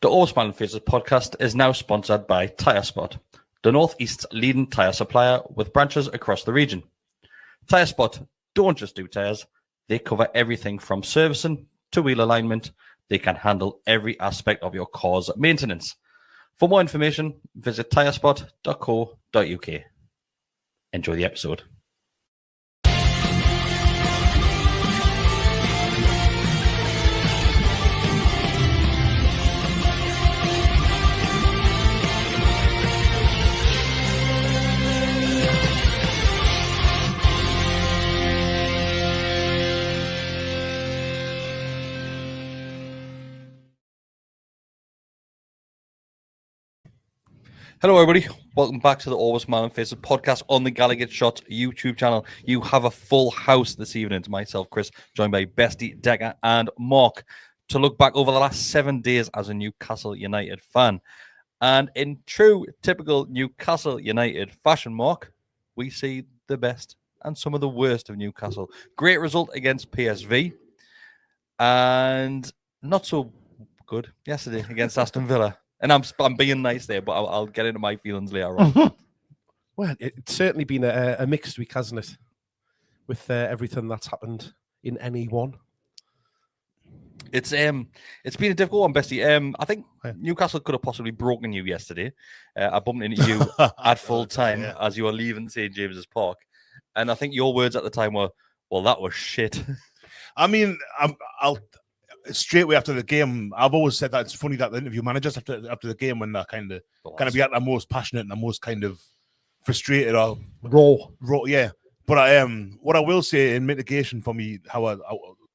The Oversman Faces podcast is now sponsored by Tyre Spot, the Northeast's leading tyre supplier with branches across the region. Tyre Spot don't just do tyres, they cover everything from servicing to wheel alignment. They can handle every aspect of your car's maintenance. For more information, visit tyrespot.co.uk. Enjoy the episode. Hello, everybody. Welcome back to the Always Man and Faces podcast on the GallowgateShots YouTube channel. You have a full house this evening. It's myself, Kris, joined by Besty, Deka, and Mark to look back over the last 7 days as a Newcastle United fan. And in true, typical Newcastle United fashion, Mark, we see the best and some of the worst of Newcastle. Great result against PSV, and not so good yesterday against Aston Villa. And I'm being nice there, but I'll get into my feelings later on. Well, it's certainly been a mixed week, hasn't it? With everything that's happened in any one. It's been a difficult one, Bestie. I think Newcastle could have possibly broken you yesterday. I bumped into you at full time as you were leaving St. James's Park. And I think your words at the time were, well, that was shit. I mean, I'll straight away after the game, I've always said that it's funny that the interview managers after the game, when they're kind of be at their most passionate and the most kind of frustrated or raw, yeah. But what I will say in mitigation for me, how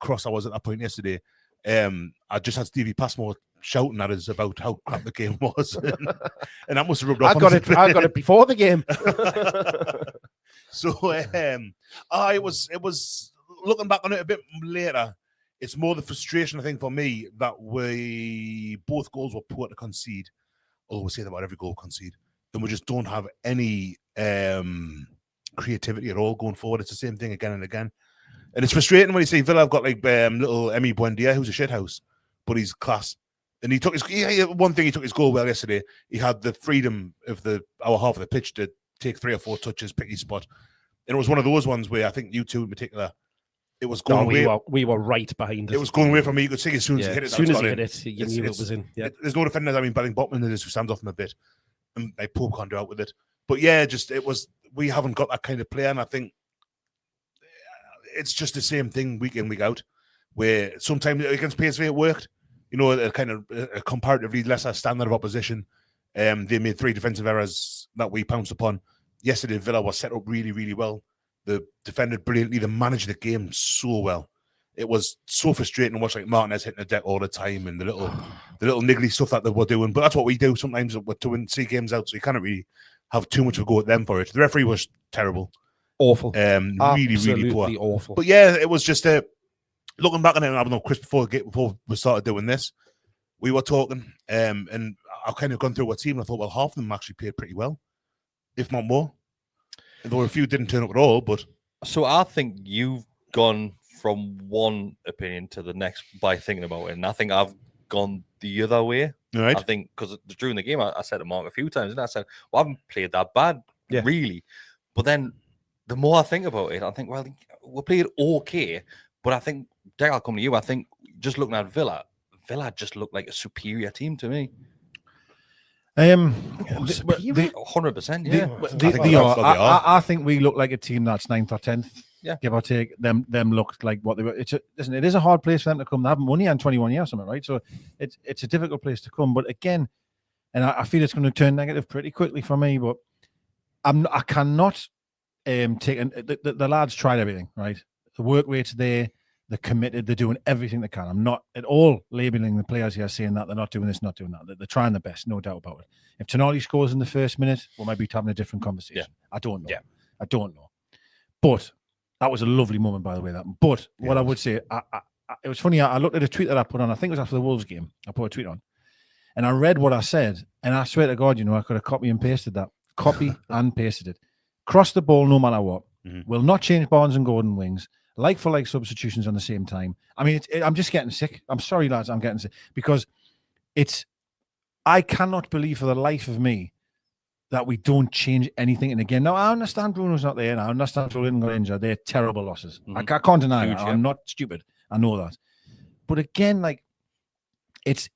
cross I was at that point yesterday, I just had Stevie Passmore shouting at us about how crap the game was, and that must have rubbed off. I got it before the game. So it was looking back on it a bit later. It's more the frustration, I think, for me, that both goals were poor to concede. Although we say that about every goal concede. Then we just don't have any creativity at all going forward. It's the same thing again and again. And it's frustrating when you see Villa have got like little Emi Buendia, who's a shithouse, but he's class. And he took one thing, he took his goal well yesterday. He had the freedom of our half of the pitch to take 3 or 4 touches, pick his spot. And it was one of those ones where I think you two in particular, it was going away. We were right behind it. It was going away from me. You could see as soon as he hit it. As soon as he hit it, you knew it was in. Yeah. There's no defenders. I mean, Belling Botman who stands off him a bit. And Pope can't do out with it. But yeah, we haven't got that kind of player. And I think it's just the same thing week in, week out. Where sometimes against PSV it worked. You know, a kind of a comparatively lesser standard of opposition. They made 3 defensive errors that we pounced upon. Yesterday, Villa was set up really, really well. They defended brilliantly. They managed the game so well. It was so frustrating to watch like Martinez hitting the deck all the time and the little niggly stuff that they were doing. But that's what we do sometimes. We're doing 3 games out, so you can't really have too much of a go at them for it. The referee was terrible, awful, really poor, awful. But yeah, it was just looking back on it. I don't know, Kris, before we started doing this, we were talking, and I've kind of gone through our team. And I thought, well, half of them actually played pretty well, if not more. Though a few didn't turn up at all, but so I think you've gone from one opinion to the next by thinking about it, and I think I've gone the other way. Right. I think because during the game, I said to Mark a few times, and I said, "Well, I haven't played that bad, really." But then, the more I think about it, I think, well, we played okay. But I think, Dek, I'll come to you. I think just looking at Villa just looked like a superior team to me. 100%. Yeah, I think we look like a team that's 9th or 10th. Yeah, give or take. Them looked like what they were. It is a hard place for them to come. They haven't won here in 21 years, or something, right? So it's a difficult place to come. But again, and I feel it's going to turn negative pretty quickly for me. But I cannot take the lads tried everything, right? The work rate's there. They're committed. They're doing everything they can. I'm not at all labeling the players here saying that they're not doing this, not doing that. They're trying their best, no doubt about it. If Tonali scores in the first minute, we might be having a different conversation. Yeah. I don't know. I don't know. But that was a lovely moment, by the way. But what I would say, it was funny. I looked at a tweet that I put on. I think it was after the Wolves game. I put a tweet on, and I read what I said, and I swear to God, I could have copy and pasted that. Copy and pasted it. Cross the ball no matter what. Mm-hmm. Will not change Barnes and Gordon wings. Like for like substitutions on the same time. I mean, I'm just getting sick. I'm sorry, lads, I'm getting sick because it's I cannot believe for the life of me that we don't change anything. And again, now I understand Bruno's not there, and I understand Jordan got injured. They're terrible losses. I can't deny Huge, that. yeah. I'm not stupid. I know that. But again, like it's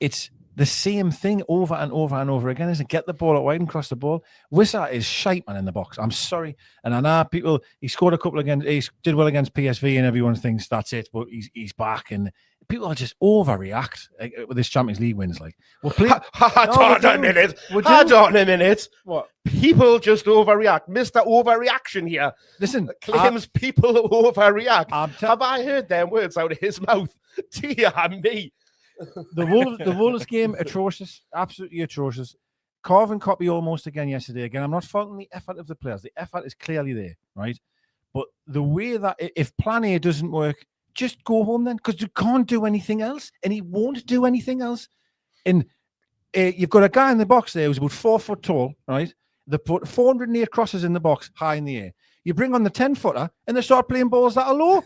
the same thing over and over and over again, isn't it? Get the ball out wide and cross the ball. Wissa is shite, man, in the box. I'm sorry. And I know people, he scored a couple against, he did well against PSV and everyone thinks that's it, but he's back. And people are just overreact with this Champions League wins. Like, we're playing. Hold on a minute. Hold on a minute. What? People just overreact. Mr. Overreaction here. Listen, Claims people overreact. I'm Have I heard them words out of his mouth? Dear me. The Wolves game, atrocious, absolutely atrocious. Carve and copy almost again yesterday. Again, I'm not faulting the effort of the players. The effort is clearly there, right? But the way that if plan A doesn't work, just go home then, because you can't do anything else, and he won't do anything else. And you've got a guy in the box there who's about 4 foot tall, right? They put 408 crosses in the box, high in the air. You bring on the 10-footer and they start playing balls that are low.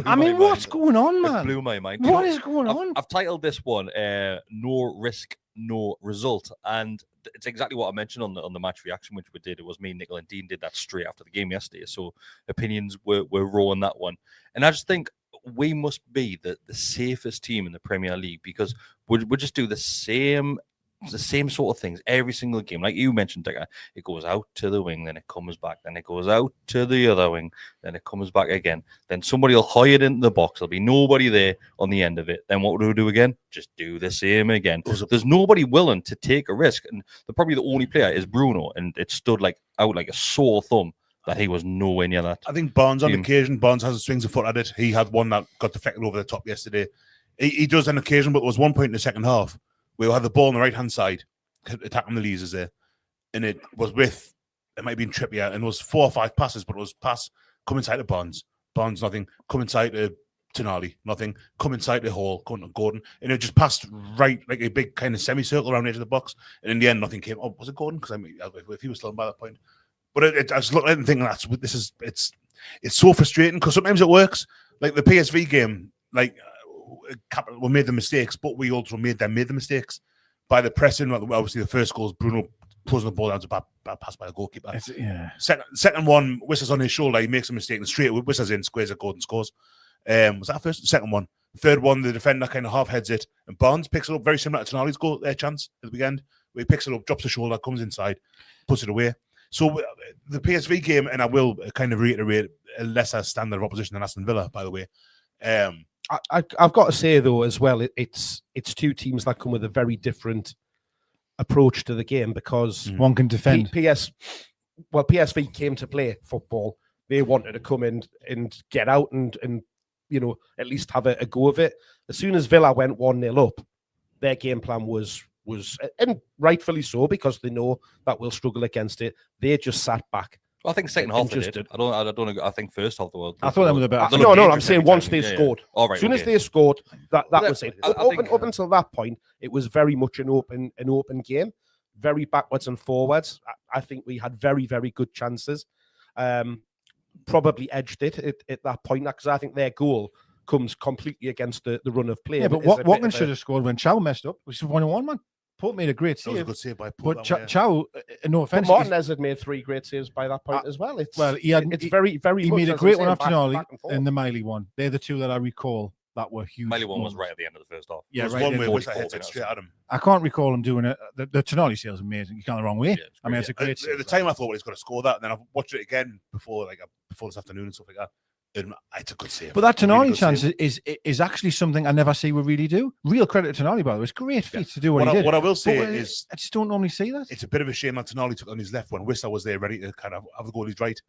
I mean, what's going on, man? It blew my mind. What is going on? I've titled this one "No Risk, No Result," and it's exactly what I mentioned on the match reaction, which we did. It was me, Nickel, and Dean did that straight after the game yesterday. So opinions were raw on that one, and I just think we must be the safest team in the Premier League because we just do the same sort of things every single game. Like you mentioned, Deka, it goes out to the wing, then it comes back, then it goes out to the other wing, then it comes back again. Then somebody will hide it in the box. There'll be nobody there on the end of it. Then what do we do again? Just do the same again. There's nobody willing to take a risk. And probably the only player is Bruno. And it stood out like a sore thumb that he was nowhere near that. I think Barnes on occasion, Barnes has a swings of foot at it. He had one that got deflected over the top yesterday. He does on occasion, but there was one point in the second half where we had the ball on the right-hand side, attacking the Leazers there. And it was it might have been Trippier, and it was 4 or 5 passes, but it was pass, come inside to Barnes, nothing, come inside to Tonali, nothing, come inside to Hall, come to Gordon, and it just passed right, like a big kind of semicircle around the edge of the box, and in the end, nothing came up. Was it Gordon? Because I mean, if he was still by that point. But I just looked at it and thinking, it's so frustrating, because sometimes it works. Like the PSV game, like, we made the mistakes, but we also made the mistakes by the pressing. Obviously, the first goal is Bruno closing the ball down to bad pass by the goalkeeper. Second one, Wissa's on his shoulder. He makes a mistake, and straight Wissa's in, squares it, Gordon scores. Was that first? Second one. Third one, the defender kind of half heads it, and Barnes picks it up, very similar to Tonali's goal chance at the weekend, where he picks it up, drops the shoulder, comes inside, puts it away. So the PSV game, and I will kind of reiterate, a lesser standard of opposition than Aston Villa, by the way. I've got to say though as well, it's two teams that come with a very approach to the game, because one can defend. PSV came to play football. They wanted to come in and get out and at least have a go of it. As soon as Villa went 1-0 up, their game plan was, and rightfully so, because they know that we'll struggle against it. They just sat back. Well, I think second half they did. I don't. I think first half the world. I thought they were the better. No. I'm saying once they scored. All right. As soon as they scored, that was it. Up until that point, it was very much an open game, very backwards and forwards. I think we had very, very good chances. Probably edged it at that point, because I think their goal comes completely against the run of play. Yeah, but Watkins should have scored when Chow messed up, which is 1-1, man. Pope made a great save. That was a good save by Pope. But Chow, no offense, but Martinez had made 3 great saves by that point as well. It's very, very. He much, made a great one back, after Tonali and and the Miley one. They're the two that I recall that were huge. Miley one was right at the end of the first half. Yeah, right. One where Wissa hits it straight at him. I can't recall him doing it. The Tonali save is amazing. You can't the wrong way. Yeah, I mean, it's a great save. At the time, I thought, well, he's got to score that. And then I've watched it again before this afternoon and stuff like that. It's a good save. But that Tonali chance is actually something I never see we really do. Real credit to Tonali, by the way. It's great feat to do what he did. What I will say is, I just don't normally see that. It's a bit of a shame that Tonali took on his left when Wissa was there ready to kind of have the goal his right.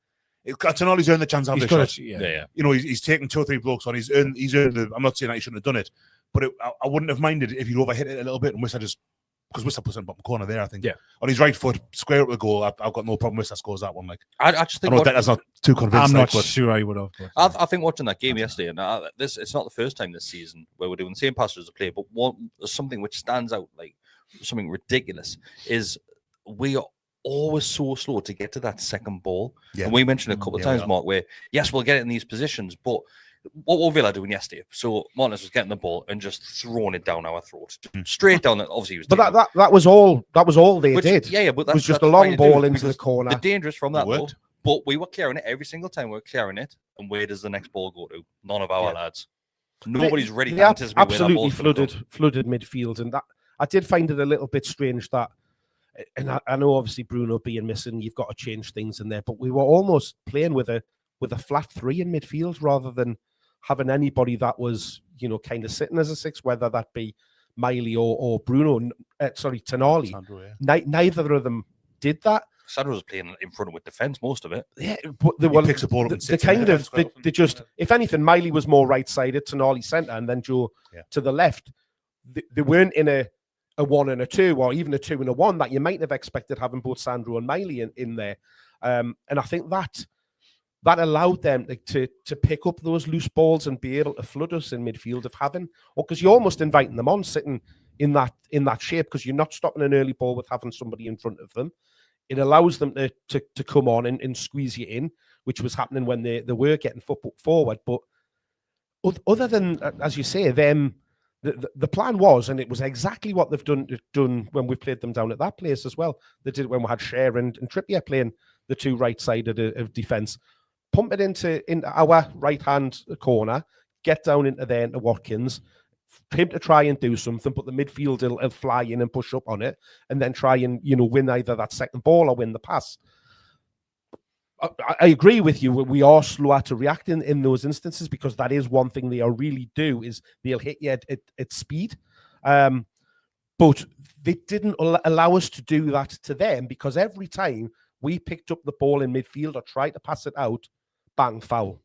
Tonali's earned the chance to have the shot. Yeah. You know, he's taken 2 or 3 blokes on. He's earned I'm not saying that he shouldn't have done it, but I wouldn't have minded if he'd overhit it a little bit and Wissa just, because Wissa puts it in the bottom corner there, I think. Yeah. On his right foot, square up the goal. I've got no problem. Wissa scores that one. Like, I just think that's not too convincing. I'm not sure I would have. I think watching that game yesterday, and it's not the first time this season where we're doing the same passages of play, but something which stands out, like something ridiculous, is we are always so slow to get to that second ball. Yeah. And we mentioned a couple of times, Mark, where yes, we'll get it in these positions, but what were Villa doing yesterday? So Martinez was getting the ball and just throwing it down our throats, straight down. Obviously, he was. But that was all. That was all they did. Yeah, but it was just a long ball into the corner. The dangerous from that though. But we were clearing it every single time. We were clearing it, and where does the next ball go to? None of our lads. Nobody's ready to anticipate absolutely where that ball's flooded midfield, and that I did find it a little bit strange that. And I know obviously Bruno being missing, you've got to change things in there, but we were almost playing with a flat 3 in midfield rather than having anybody that was, you know, kind of sitting as a 6, whether that be Miley or Bruno. Tonali. Neither of them did that. Sandro was playing in front of with defence most of it. Yeah, but they picks the ball up and sits they just, if anything, Miley was more right-sided, Tonali centre, and then Joe to the left. They weren't in a 1 and a 2, or even a 2 and a 1 that you might have expected having both Sandro and Miley in there. And I think that allowed them to pick up those loose balls and be able to flood us in midfield of having, or because you're almost inviting them on sitting in that shape, because you're not stopping an early ball with having somebody in front of them. It allows them to come on and squeeze you in, which was happening when they were getting football forward. But other than, as you say, them. The plan was, and it was exactly what they've done when we played them down at that place as well. They did it when we had Cher and Trippier playing the two right side of defence. Pump it into our right-hand corner, get down into there into Watkins, him to try and do something, but the midfield will fly in and push up on it, and then try and, you know, win either that second ball or win the pass. I agree with you. We are slower to react in those instances, because that is one thing they really do, is they'll hit you at speed. But they didn't allow us to do that to them, because every time we picked up the ball in midfield or tried to pass it out, bang, foul,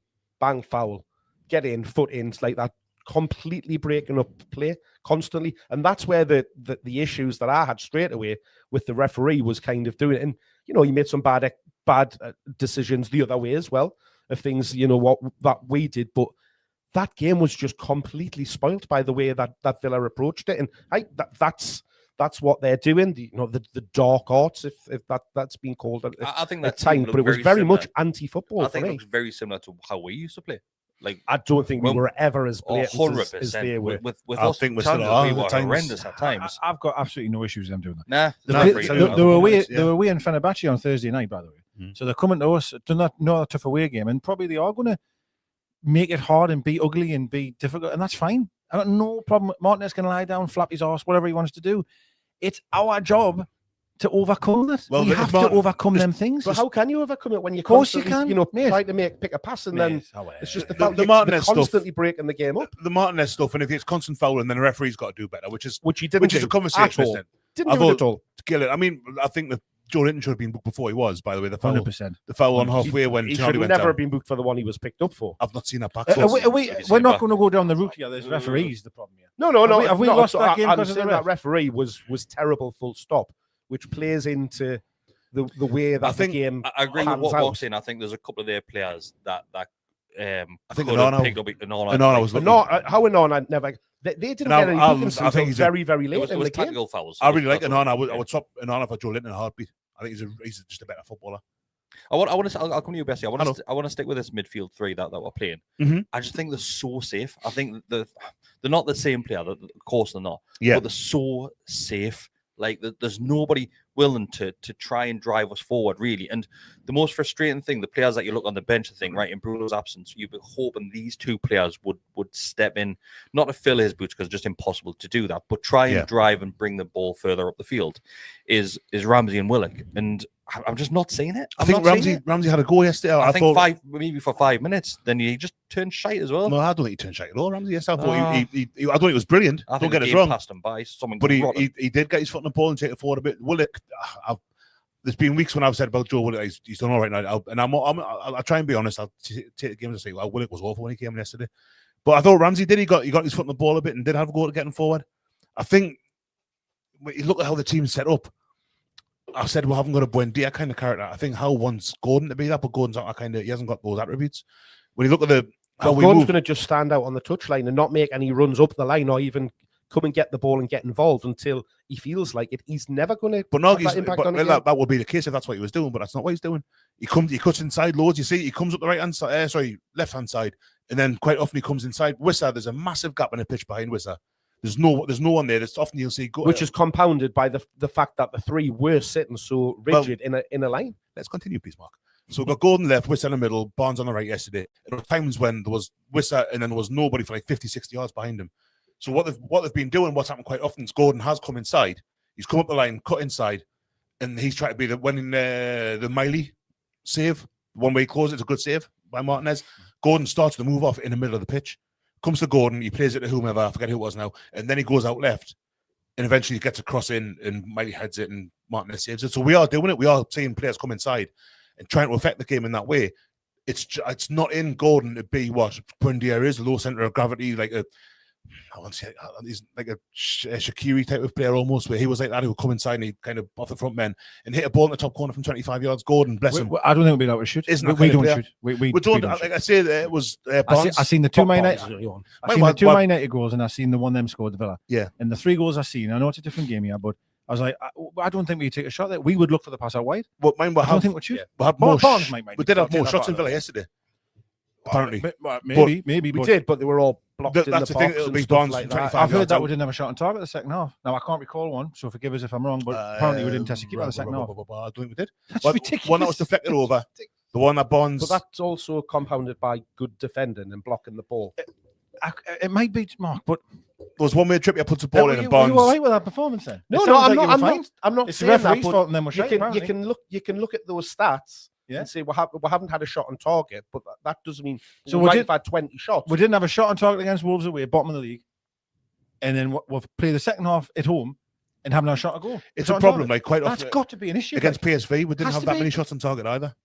get in, foot in. It's like that, completely breaking up play constantly. And that's where the issues that I had straight away with the referee was kind of doing it. And, you know, he made some bad decisions the other way as well, of things, you know, what that we did. But that game was just completely spoilt by the way that Villa approached it. And that's what they're doing, you know, the dark arts, if that's been called I think at times. But it was very much anti-football. I think it looks very similar to how we used to play. Like, I don't think we were ever as blatant as they were. With I us, think we were horrendous at times. I've got absolutely no issues with them doing that. They were away in Fenerbahce on Thursday night, by the way. So they're coming to us, do not know a tough away game, and probably they are going to make it hard and be ugly and be difficult, and that's fine. I got no problem. Martinez can lie down, flap his arse, whatever he wants to do. It's our job to overcome that. Well, we have to overcome them things. But how can you overcome it when you can, you know, mate. Try to pick a pass, and then it's just the Martinez constantly stuff, breaking the game up. The Martinez stuff, and if it's constant fouling, then the referee's got to do better, which he didn't. Which is a conversation. At all. Didn't do it at all. I mean, I think that Joe Linton should have been booked before he was. By the way, the foul, 100%. The foul on halfway when he Tonali should went never down. have been booked for the one he was picked up for. I've not seen that back. We're not going to go down the route here. There's referees the problem here. No. Have we lost that game because of the that referee was terrible. Full stop. Which plays into the way that the game. I agree with what Mark's saying. I think there's a couple of their players that I think Onana picked up. Onana was how Onana never. They didn't get any bookings until very, very late in the game. Fouls. I really like Onana. I would swap Onana for Joe Linton in a heartbeat. I think he's just a better footballer. I'll come to you, Bessie. I want to stick with this midfield three that we're playing. I just think they're so safe. I think they're not the same player. Of course they're not. Yeah. But they're so safe. Like, there's nobody willing to try and drive us forward, really. And the most frustrating thing, the players that you look on the bench and think, right, in Bruno's absence, you'd be hoping these two players would step in, not to fill his boots, because it's just impossible to do that, but try and drive and bring the ball further up the field, is Ramsey and Willock. And I'm just not seeing it. I think Ramsey had a go yesterday. I think maybe for 5 minutes, then he just turned shite as well. No, I don't think he turned shite at all, Ramsey. Yes, I thought I thought he was brilliant. Don't get it wrong. Passed him by something, but he did get his foot on the ball and take it forward a bit. Willock, there's been weeks when I've said about Joe Willock, he's done all right now, and I'll try and be honest. I'll take the game and say, well, Willock was awful when he came yesterday, but I thought Ramsey did. He got his foot on the ball a bit and did have a go at getting forward. I think when you look at how the team's set up, I said we haven't got a Buendia kind of character. I think Howe wants Gordon to be that, but Gordon's not he hasn't got those attributes. When you look at Gordon's going to just stand out on the touchline and not make any runs up the line or even come and get the ball and get involved until he feels like it. He's never going to. But no, have that impact on it. that would be the case if that's what he was doing. But that's not what he's doing. He cuts inside loads. You see, he comes up the left hand side, and then quite often he comes inside. Wissa, there's a massive gap in the pitch behind Wissa. There's no one there. There's often you'll see, which is compounded by the fact that the three were sitting so rigid in a line. Let's continue, please, Mark. So we've got Gordon left, Wissa in the middle, Barnes on the right yesterday. There were times when there was Wissa and then there was nobody for like 50, 60 yards behind him. So what they've been doing, what's happened quite often is Gordon has come inside. He's come up the line, cut inside, and he's trying to be the Miley save. One way he closes, it's a good save by Martinez. Gordon starts to move off in the middle of the pitch. Comes to Gordon, he plays it to whomever, I forget who it was now, and then he goes out left, and eventually he gets a cross in, and Miley heads it, and Martinez saves it. So we are doing it. We are seeing players come inside and trying to affect the game in that way. It's not in Gordon to be what Buendia is, a low centre of gravity, like he's like a Shaqiri type of player almost, where he was like that, who would come inside and he'd kind of off the front men and hit a ball in the top corner from 25 yards. Gordon, bless him. I don't think we'll be able to shoot. We don't shoot. We don't. Like I say, it was Barnes. I seen the two Man United goals, and I seen the one them scored the Villa. Yeah. And the 3 goals I seen, I know it's a different game here, but I was like, I don't think we take a shot there. We would look for the pass out wide. But mine, I don't think we'd shoot. Barnes might we did have more shots in Villa yesterday. Apparently, maybe we did, but they were all blocked in the box. It'll be Barnes like that. I've heard that we didn't have a shot on target the second half. Now I can't recall one, so forgive us if I'm wrong. But apparently we didn't test the keeper the second half. I don't think we did. That's ridiculous. One that was deflected over. The one that Barnes. But that's also compounded by good defending and blocking the ball. It might be Mark, but there was one where Trippier puts the ball in and Barnes. Were you all right with that performance then? No, I'm not It's the saying referee's that, fault, and then we're you can look at those stats. Yeah. And say we haven't had a shot on target, but that doesn't mean so we might have had 20 shots. We didn't have a shot on target against Wolves away, bottom of the league, and then we'll play the second half at home and have no shot to go. It's a problem, like quite often. That's got to be an issue against PSV. We didn't have that many shots on target either.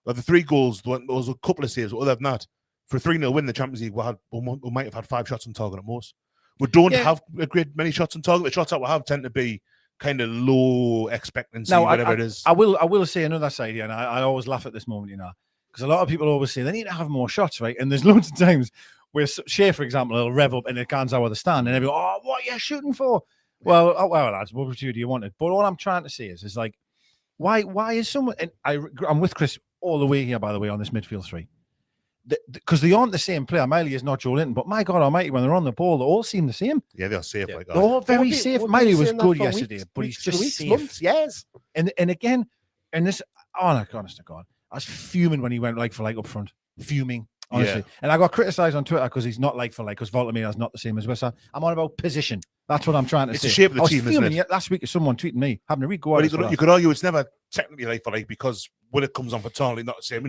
Like the 3 goals, there was a couple of saves, but other than that, for a 3-0 win the Champions League, we might have had 5 shots on target at most. We don't have a great many shots on target. The shots that we have tend to be kind of low expectancy, whatever it is. I will say another side here, and I always laugh at this moment, because a lot of people always say they need to have more shots, right? And there's loads of times where Shea, for example, will rev up and it can't out of the stand, and everyone, what are you shooting for? Well, lads, what do you want it? But all I'm trying to say is like, why is someone? And I'm with Kris all the way here, by the way, on this midfield 3. Because they aren't the same player. Miley is not Joe Linton, but my God Almighty, when they're on the ball, they all seem the same. Yeah, they're safe like that. They're all very safe. Miley was good yesterday, but he's just safe. Months, yes. And again, and this, honest to God, I was fuming when he went like for like up front. Fuming, honestly. Yeah. And I got criticised on Twitter because he's not like for like, because Voltamira's not the same as Wissa. I'm on about position. That's what I'm trying to say. It's the shape of the team, isn't it? Last week, someone tweeted me, having to read go out. You could argue it's never technically like for like, because when it comes on for Tarnley, not the same,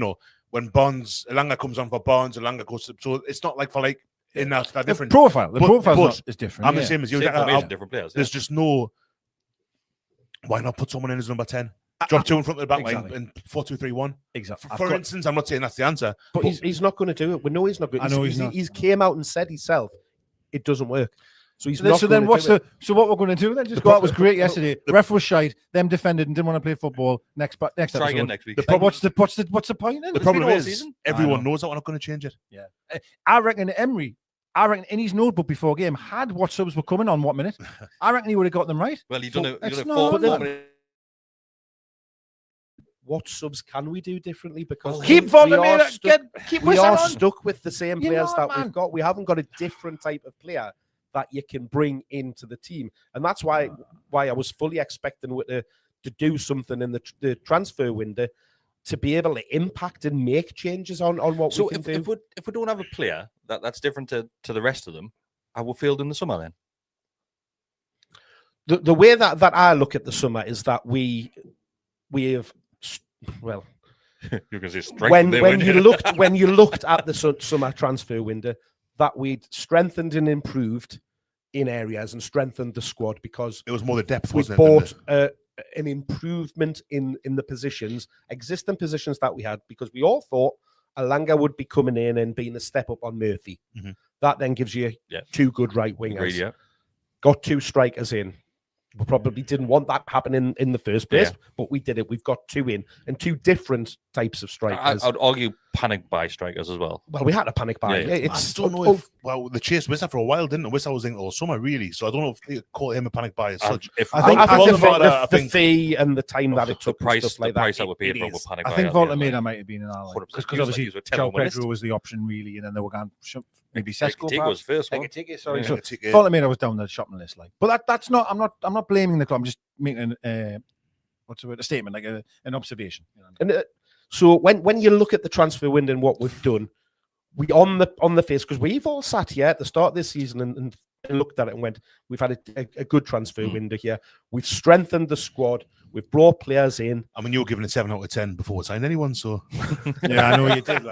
when Elanga comes on for Barnes, Elanga goes to, so it's not like for like in that different profile. The profile is different. I'm the same as you. Different players. There's just no. Why not put someone in as number 10? Drop 2 in front of the back line in 4-2-3-1. Exactly. For instance, I'm not saying that's the answer, but he's not going to do it. We know he's not going. I know he's not. He's came out and said himself, it doesn't work. So he's not. So then, what we're going to do then? Just go out was great yesterday. The ref was shite. Them defended and didn't want to play football. Next try episode. Again next week. What's the point then? The problem is everyone knows that we're not going to change it. Yeah, I reckon Emery. In his notebook before game had what subs were coming on what minute. I reckon he would have got them right. Well, he done it. What subs can we do differently? Because keep we are stuck with the same players that we've got. We haven't got a different type of player that you can bring into the team, and that's why I was fully expecting to do something in the transfer window to be able to impact and make changes on what we can do. So if we don't have a player that's different to the rest of them, I will field in the summer then. The way that I look at the summer is that we have, well, you can say when you looked at the summer transfer window, that we'd strengthened and improved in areas and strengthened the squad, because it was more the depth. We bought an improvement in the existing positions that we had, because we all thought Elanga would be coming in and being a step up on Murphy. Mm-hmm. That then gives you 2 good right wingers. Agreed, yeah. Got 2 strikers in. We probably didn't want that happening in the first place, but we did it. We've got 2 in, and 2 different types of strikers. I'd argue panic buy strikers as well. Well, we had to panic buy. Yeah, yeah. I don't know if they chased Wissa for a while, didn't they? Wissa was in all summer, really. So I don't know if they call him a panic buy as such. I think I the think fee and the time that it took, the price, and stuff like the price that that we paid it for a is. panic buy. I think Voltameda might have been in our line. Because obviously, Joe Pedro was the option, really, and then they were going maybe Sesko. Deka was first one. Sorry. Yeah. So Voltameda was down the shopping list, like. But that's not. I'm not blaming the club. I'm just making a statement, like an observation. You know? And so when you look at the transfer window and what we've done, we on the face, because we've all sat here at the start of this season and looked at it and went, we've had a good transfer window here. We've strengthened the squad. We've brought players in. I mean, you were giving it 7 out of 10 before we signed anyone, so Yeah, I know you did.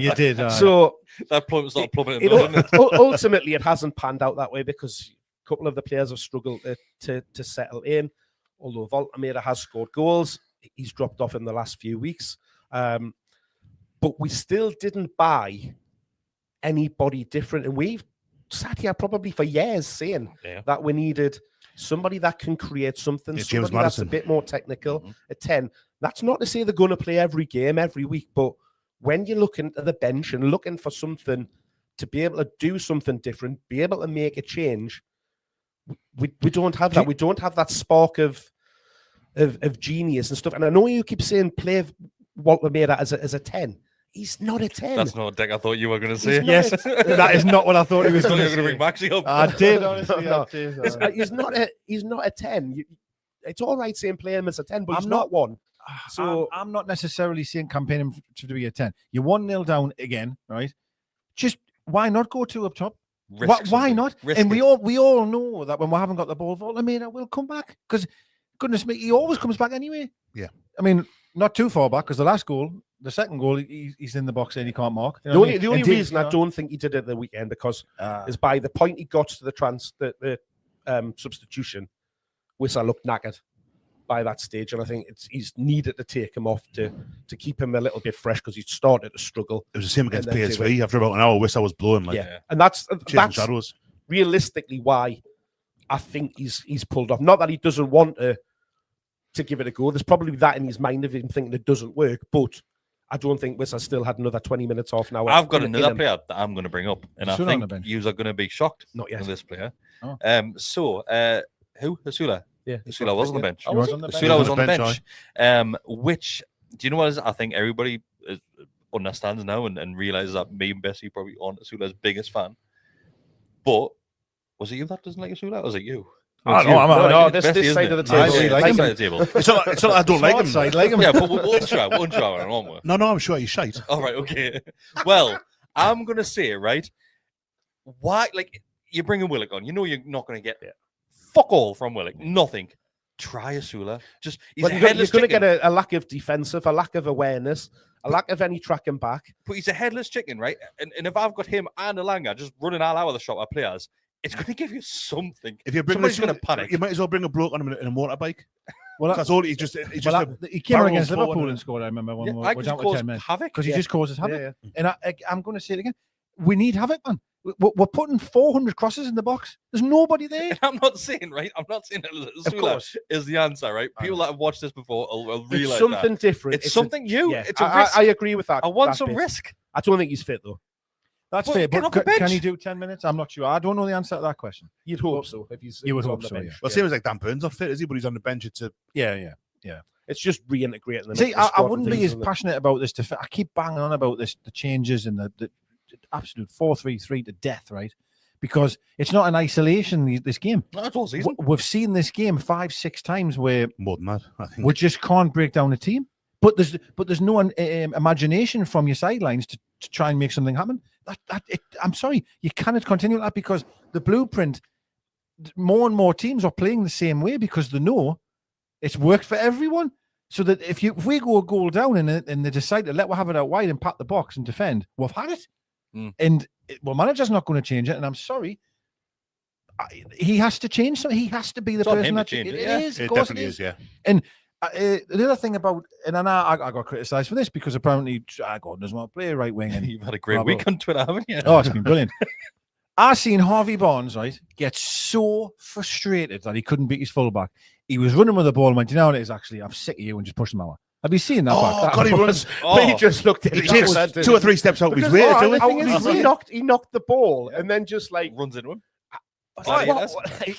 You did. So That started plumbing. ultimately, it hasn't panned out that way because a couple of the players have struggled to settle in. Although Voltameda has scored goals, he's dropped off in the last few weeks. But we still didn't buy anybody different. And we've sat here probably for years saying that we needed somebody that can create something, somebody that's a bit more technical, a 10. That's not to say they're going to play every game, every week, but when you're looking at the bench and looking for something to be able to do something different, be able to make a change, we don't have that. We don't have that spark of genius and stuff. And I know you keep saying play Voltameda as a 10. He's not a 10. That's not a deck I thought you were going to say. Yes, that is not what I thought he was going to bring Maxi up. I did, honestly. No. He's not a 10. It's all right saying play him as a 10, but he's not one. So I'm not necessarily saying campaign him to be a 10. You're 1-0 down again, right? Just why not go 2 up top? Why not? And we all know that when we haven't got the ball, Voltameda will come back because goodness me, he always comes back anyway. Yeah. I mean, not too far back because the second goal, he's in the box and he can't mark. You know the only reason I don't think he did it at the weekend because is by the point he got to the substitution, Wissa looked knackered by that stage, and I think he's needed to take him off to keep him a little bit fresh because he started to struggle. It was the same against PSV. After about an hour, Wissa was blowing and that's shadows. Realistically why I think he's pulled off. Not that he doesn't want to give it a go. There's probably that in his mind of him thinking it doesn't work, but I don't think Wissa still had another 20 minutes, half an hour. I've got another player that I'm going to bring up, and I think you are going to be shocked. Not yet. With this player. Oh. who? Hasula? Yeah, Hasula was on the bench. Hasula was on the bench. Which, do you know what is? I think everybody understands now and realizes that me and Bessie probably aren't Hasula's biggest fan. But was it you that doesn't like Hasula, or was it you? No, this side of the table. It's not I don't like him. Yeah, but we'll try, won't we? No, I'm sure he's shite. All right, okay. Well, I'm going to say, right, why, like, you're bringing Willock on. You know you're not going to get fuck all from Willock. Nothing. Try Hasula. Just, he's you're going to get a lack of defensive, a lack of awareness, a lack of any tracking back. But he's a headless chicken, right? And if I've got him and Alanga just running all out of the shop at players, it's going to give you something. If you bring somebody's going to panic, you might as well bring a bloke on him in a motorbike. Well, that's all. He came out against Liverpool and scored. I remember when we were down to 10 minutes havoc because he just causes havoc. And I'm going to say it again. We need havoc, man. We're putting 400 crosses in the box. There's nobody there. And I'm not saying that Hasula is the answer, right? People that have watched this before will realize it's something different. It's something new. Yeah. It's a risk. I agree with that. I want some risk. I don't think he's fit though. That's fair, but can he do 10 minutes? I'm not sure. I don't know the answer to that question. You'd hope so. You would hope so. Yeah. Well, same as like Dan Burns not fit, is he? But he's on the bench. It's yeah. It's just reintegrating them. See, I wouldn't be as passionate about this. I keep banging on about this, the changes and the absolute 4-3-3 to death, right? Because it's not in isolation. This game. That's all season. We've seen this game 5-6 times where more than that. I think we just can't break down a team. But there's no imagination from your sidelines to try and make something happen. I'm sorry, you cannot continue that because the blueprint, more and more teams are playing the same way because they know it's worked for everyone. So that if we go a goal down and they decide to let have it out wide and pat the box and defend, we've had it. And manager's not going to change it. And I'm sorry, he has to change something. He has to be the person that changes it. It definitely is. Yeah. And the other thing about, and I got criticised for this because apparently Gordon doesn't want to play right wing. And you've had a great week on Twitter, haven't you? Oh, it's been brilliant. I've seen Harvey Barnes, right, get so frustrated that he couldn't beat his fullback. He was running with the ball and went, you know what it is, actually, I'm sick of you, and just pushed him out. Have you seen that back? God, he runs. He just looked at He it. takes and said, 2 or 3 steps out of his way. the doesn't thing he? is, he knocked the ball and then just like Runs into him.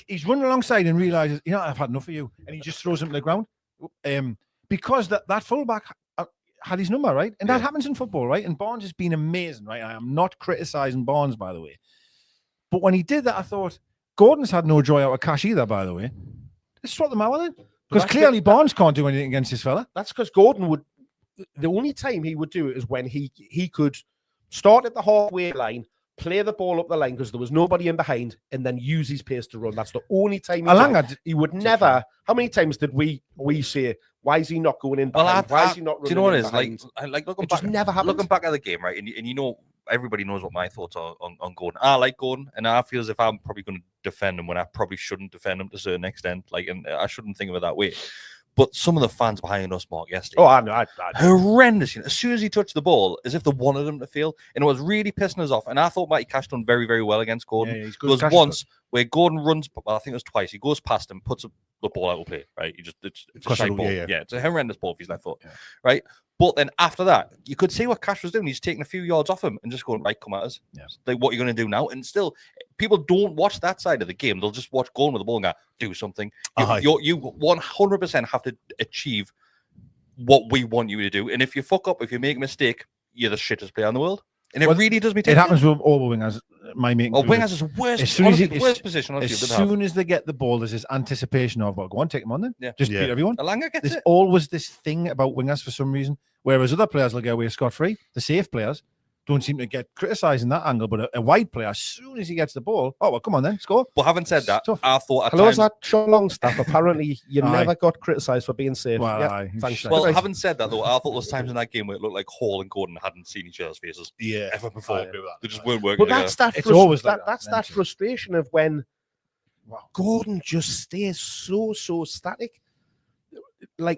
He's running alongside and realizes, I've had enough of you, and he just throws him to the ground. Because that fullback had his number, right? And that happens in football, right? And Barnes has been amazing, right? I am not criticizing Barnes, by the way. But when he did that, I thought Gordon's had no joy out of Cash either, by the way. Let's swap them out then. Because clearly Barnes can't do anything against this fella. That's because Gordon would. The only time he would do it is when he could start at the halfway line, play the ball up the line because there was nobody in behind, and then use his pace to run. That's the only time he would never. How many times did we say, why is he not going in behind? Why is he not running? Do you know what it is? behind? Like looking It back, just never happened. looking back at the game, right? And everybody knows what my thoughts are on Gordon. I like Gordon, and I feel as if I'm probably going to defend him when I probably shouldn't defend him to a certain extent. And I shouldn't think of it that way. But some of the fans behind us, Mark, yesterday, I know, horrendous. As soon as he touched the ball, as if they wanted him to fail, and it was really pissing us off. And I thought Matty Cash done very, very well against Gordon. Yeah, he's there was once where Gordon runs, I think it was twice. He goes past him, puts the ball out of play, right? It's a shite ball. Yeah, it's a horrendous ball for his left foot, right? But then after that, you could see what Cash was doing. He's taking a few yards off him and just going, right, come at us. Yeah. Like, what are you going to do now? And still, people don't watch that side of the game. They'll just watch going with the ball and go, do something. You 100% have to achieve what we want you to do. And if you fuck up, if you make a mistake, you're the shittest player in the world. And it really does me. It happens with all the wingers. Wingers is the worst. As soon as worst position. As soon as they get the ball, there's this anticipation of, well, go on, take them on then. Yeah. Just beat everyone. Alanga gets There's it. always this thing about wingers for some reason, whereas other players will get away scot-free. The safe players don't seem to get criticised in that angle, but a wide player, as soon as he gets the ball, well, come on then, score. But having said that, I thought at hello, times... that Sean Longstaff. Apparently, you never got criticised for being safe. Well, thanks. Well, having said that, though, I thought there was times in that game where it looked like Hall and Gordon hadn't seen each other's faces ever before. They just weren't working together. That's always that's that frustration of when Gordon just stays so static,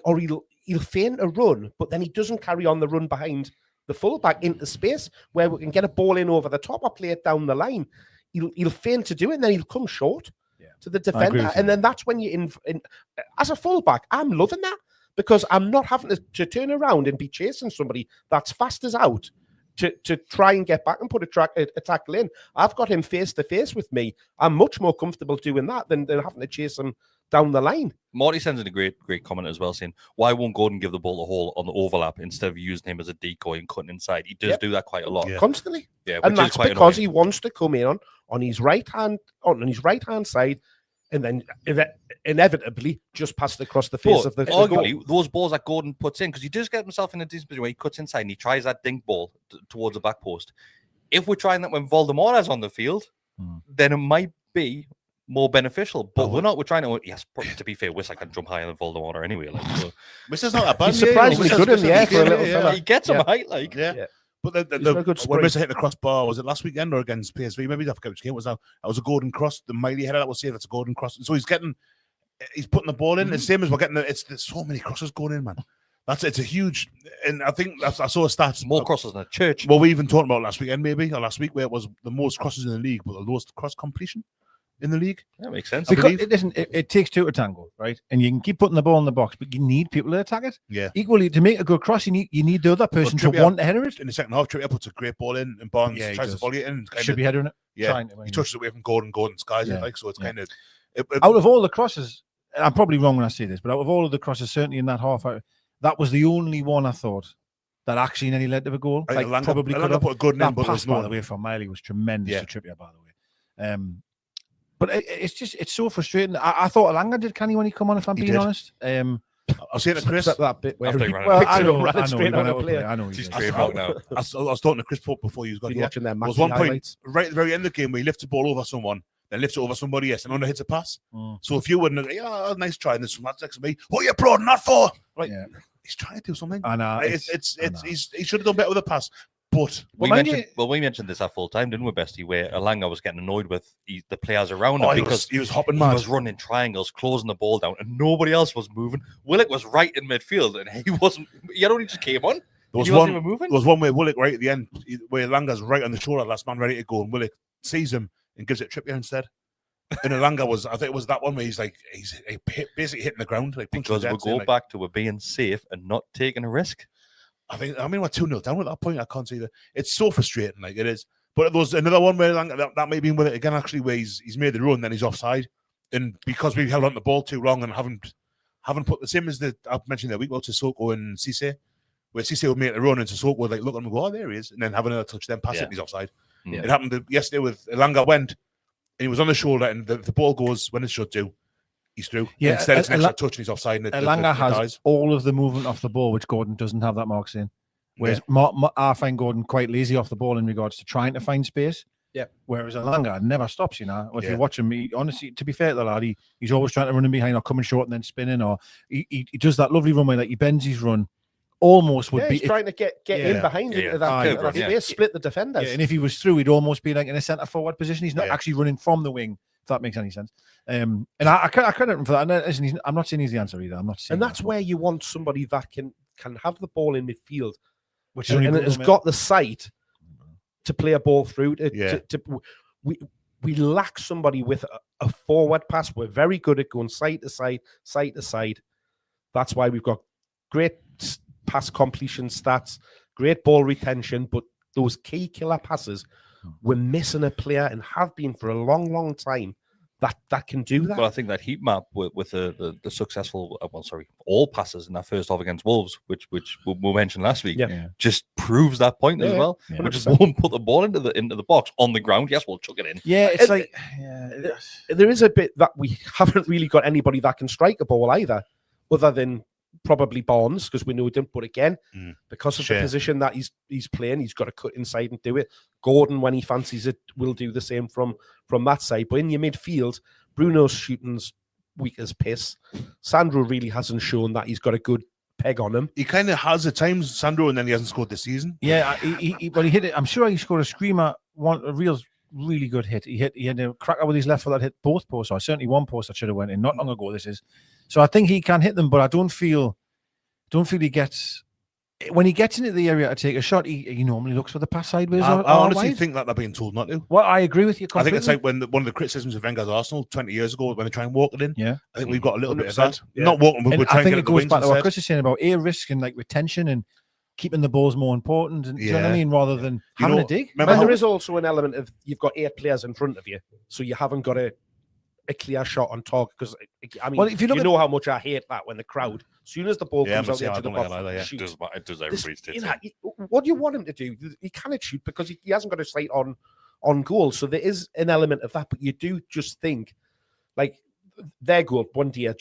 or he'll feint a run, but then he doesn't carry on the run behind the fullback into space where we can get a ball in over the top or play it down the line. He'll feint to do it, and then he'll come short to the defender, and then that's when you as a fullback, I'm loving that because I'm not having to turn around and be chasing somebody that's fast as out to try and get back and put a tackle in. I've got him face to face with me. I'm much more comfortable doing that than having to chase him down the line. Marty sends in a great comment as well, saying, why won't Gordon give the ball to Hall on the overlap instead of using him as a decoy and cutting inside? He does do that quite a lot. Constantly. Yeah, and that's because he wants to come in on his right hand side and then inevitably just pass it across the face of the arguably, those balls that Gordon puts in, because he does get himself in a decent position where he cuts inside and he tries that dink ball towards the back post. If we're trying that when Valdemora's on the field, then it might be more beneficial, but we're not. We're trying to. Yes, to be fair, Wiss I can jump higher than Voldemort anyway. Wiss is not that bad. He's surprisingly good in the air for a little fella. He gets him height, like But when Wiss hit the crossbar, was it last weekend or against PSV? Maybe I forget which game it was. That was a Gordon cross. The mighty header that was saved. That's a Gordon cross. So he's putting the ball in. The same as we're getting. There's so many crosses going in, man. It's a huge, and I think I saw a stat. More crosses than a church. Well, we even talked about last weekend, maybe or last week, where it was the most crosses in the league, but the lowest cross completion in the league. That makes sense. Because it takes two to tango, right? And you can keep putting the ball in the box, but you need people to attack it. Yeah. Equally, to make a good cross, you need the other person to want to header it. In the second half, Trippier puts a great ball in, and Barnes tries to volley it in. Should be headering it. Yeah. He touches it away from Gordon's guys, so it's kind of. Out of all the crosses, and I'm probably wrong when I say this, but out of all of the crosses, certainly in that half, that was the only one I thought that actually nearly led to a goal. Probably could have put a good that pass, by the way, from Miley was tremendous to Trippier, by the way. But it's so frustrating. I thought Alanga did canny when he come on, if I'm being honest. I'll say it to Kris. That bit where I know. He's trademark now. I was talking to Kris before you got here. Watching their there was one point right at the very end of the game where he lifts the ball over someone, then lifts it over somebody else, and under hits a pass. So if you wouldn't, nice try, and there's some lads next to me. What are you applauding that for? Right? Yeah. He's trying to do something. I know. He should have done better with a pass. But we mentioned this at full time, didn't we, Bestie? Where Alanga was getting annoyed with the players around him because he was hopping he mad. was running triangles, closing the ball down, and nobody else was moving. Willock was right in midfield, and he wasn't. He only just came on. There was one where Willock right at the end, where Alanga's right on the shoulder, last man ready to go, and Willock sees him and gives it Trippier instead. And Elanga was, I think it was that one where he's basically hitting the ground. Like Because we go back to we're being safe and not taking a risk. I mean, we're 2-0 down at that point. I can't see that. It's so frustrating, like it is. But there was another one where that may be with it again, actually, where he's made the run, then he's offside. And because we held on the ball too long and haven't put the same as I've mentioned that week, well, Sissoko and Cisse, where Cisse would make the run and Sissoko would like look at him and go, oh, there he is, and then have another touch, then pass it and he's offside. Yeah. It happened yesterday with Elanga went, and he was on the shoulder, and the ball goes when it should do. He's through. Yeah, Instead, it's an extra touch and he's offside. And Elanga has dies. all of the movement off the ball, which Gordon doesn't have that Mark saying. Whereas I find Gordon quite lazy off the ball in regards to trying to find space. Yeah. Whereas Elanga never stops, you know. If you watch him, honestly, to be fair to the lad, he's always trying to run in behind or coming short and then spinning, or he does that lovely run where like he bends his run. Almost would be he's trying to get in behind into that space, split the defenders. Yeah, and if he was through, he'd almost be like in a centre forward position. He's not actually running from the wing, if that makes any sense. And I credit him for that. And listen, I'm not saying he's the answer either. I'm not saying. And that's where you want somebody that can have the ball in midfield, which and has got the sight to play a ball through. We lack somebody with a forward pass. We're very good at going side to side, side to side. That's why we've got great pass completion stats, great ball retention, but those key killer passes, we're missing a player and have been for a long, long time that can do that. Well, I think that heat map with the successful, all passes in that first half against Wolves, which we mentioned last week, just proves that point as well. Yeah. We just won't put the ball into the box on the ground. Yes, we'll chuck it in. Yeah, it's there is a bit that we haven't really got anybody that can strike a ball either, other than probably Barnes, because we know he didn't. But again, because of the position that he's playing, he's got to cut inside and do it. Gordon, when he fancies it, will do the same from that side. But in your midfield, Bruno's shooting's weak as piss. Sandro really hasn't shown that he's got a good peg on him. He kind of has at times, Sandro, and then he hasn't scored this season. Yeah, he hit it. I'm sure he scored a screamer, a really good hit. He had a cracker with his left foot that hit both posts, or certainly one post that should have went in not long ago. This is. So I think he can hit them, but I don't feel he gets, when he gets into the area to take a shot, he normally looks for the pass sideways. I honestly wide. think that they're being told not to. Well, I agree with you completely. I think it's like one of the criticisms of Wenger's Arsenal 20 years ago when they try and walk it in. Yeah, I think we've got a little bit of that. Yeah. Not walking, but we're trying to get it goes back to what Kris instead. is saying about risk and like retention and keeping the balls more important. And do you know what I mean? Rather than having a dig. And there is also an element of you've got 8 players in front of you, so you haven't got a clear shot on target. Because I mean, if you know how much I hate that when the crowd, as soon as the ball comes out the edge of the box, It does everybody's tits. What do you want him to do? He cannot shoot because he hasn't got a sight on goal. So there is an element of that, but you do just think like their goal one day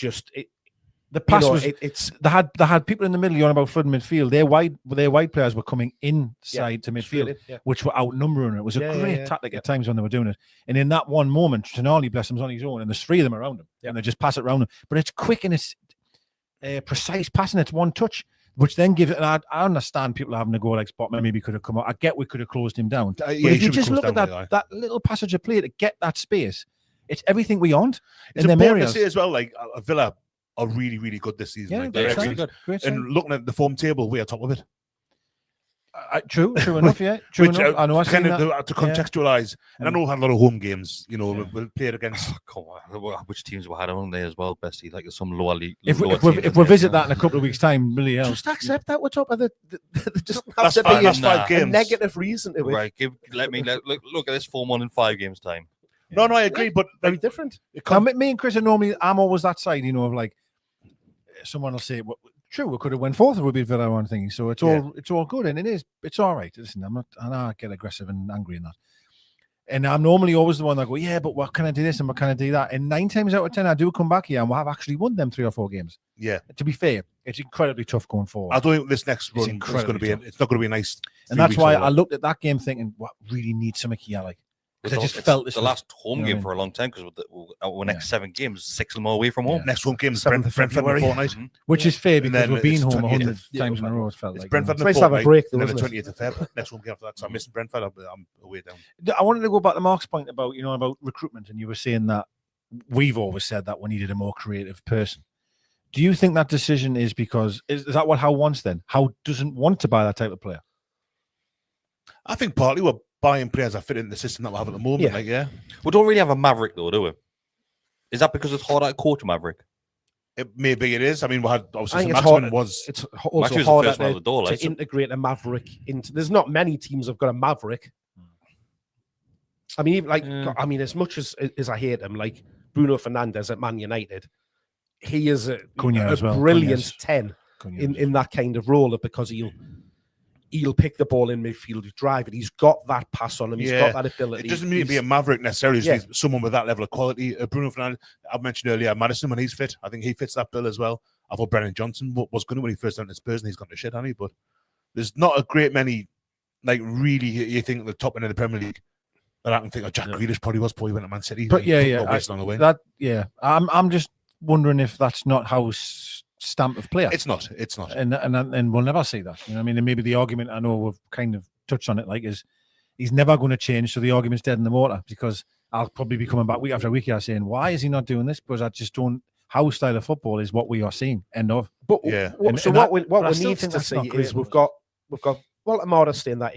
the pass was they had people in the middle. You're on about flooding midfield. Their wide players were coming inside to midfield, which were outnumbering it. It was a great tactic at times when they were doing it. And in that one moment, Tonali, bless him's on his own, and there's 3 of them around him, and they just pass it around him. But it's quick and it's precise passing. It's one touch, which then gives it. And I understand people having to go like Spotman maybe could have come out. I get we could have closed him down. But if you just look at that little passage of play to get that space, it's everything we want. It's important to say as well, like Villa are really, really good this season. Yeah, like, they're excellent. Great and looking at the form table, we're top of it. True enough, yeah. True enough. I know. Kind of to contextualize, and I know we had a lot of home games. You know, we'll play it against. Come on, which teams we had on there as well, Besty? Like some lower league. If we visit that in a couple of weeks' time, really, just accept that we're top of the. That's 5 games. A negative reason to it. Right. Look at this form on in 5 games' time. No, I agree, but very different. Now, me and Kris are normally, I'm always that side, you know, of like someone will say, well, true, we could have went 4th if we beat Villa or anything. So it's all good, and it's all right. Listen, I know I get aggressive and angry in that. And I'm normally always the one that go, yeah, but what can I do this and what can I do that? And 9 times out of 10, I do come back here and we'll have actually won them 3 or 4 games. Yeah. To be fair, it's incredibly tough going forward. I don't think this next run is going to be. It's not going to be a nice. And that's why I looked at that game thinking, what really needs something here, like. I just felt this the last home game for a long time because our next 7 games, 6 of them are away from home. Yeah. Next home game is Brentford in a fortnight, which is fair because we've been home 100 times in a row. It felt like Brentford in a fortnight. Have a break, though, and then the 20th of February. Next home game after that. So I'm missing Brentford. I'm away down. I wanted to go back to Mark's point about recruitment, and you were saying that we've always said that we needed a more creative person. Do you think that decision is because is that what Howe wants? Then Howe doesn't want to buy that type of player. I think partly we're buying players that fit in the system that we have at the moment. We don't really have a maverick though, do we? Is that because it's harder to coach a Maverick? Maybe it is. I mean, we had I obviously think it's Maxman hard. was. It's Matthew also was the harder first one out the door, like, to integrate a Maverick into. There's not many teams have got a Maverick. I mean, even I mean, as much as I hate him, like Bruno Fernandes at Man United, he is a brilliant 10 in that kind of role because he'll pick the ball in midfield, he's driving, he's got that pass on him, he's got that ability. It doesn't need to be a Maverick necessarily, just needs someone with that level of quality. Bruno Fernandes, I mentioned earlier, Madison when he's fit, I think he fits that bill as well. I thought Brennan Johnson was going to when he first went to Spurs, and he's gone to shit, hasn't he? But there's not a great many, like really, you think at the top end of the Premier League. But I can think of Jack Grealish probably was before he went to Man City. But along the way. I'm just wondering if that's not how stamp of player. It's not, and we'll never see that. You know what I mean? And maybe the argument, I know we've kind of touched on it, like, is he's never going to change, so the argument's dead in the water, because I'll probably be coming back week after week here saying, why is he not doing this? Because I just don't. Howe style of football is what we are seeing. End of. But what we need to see is we've got Walter Morris saying that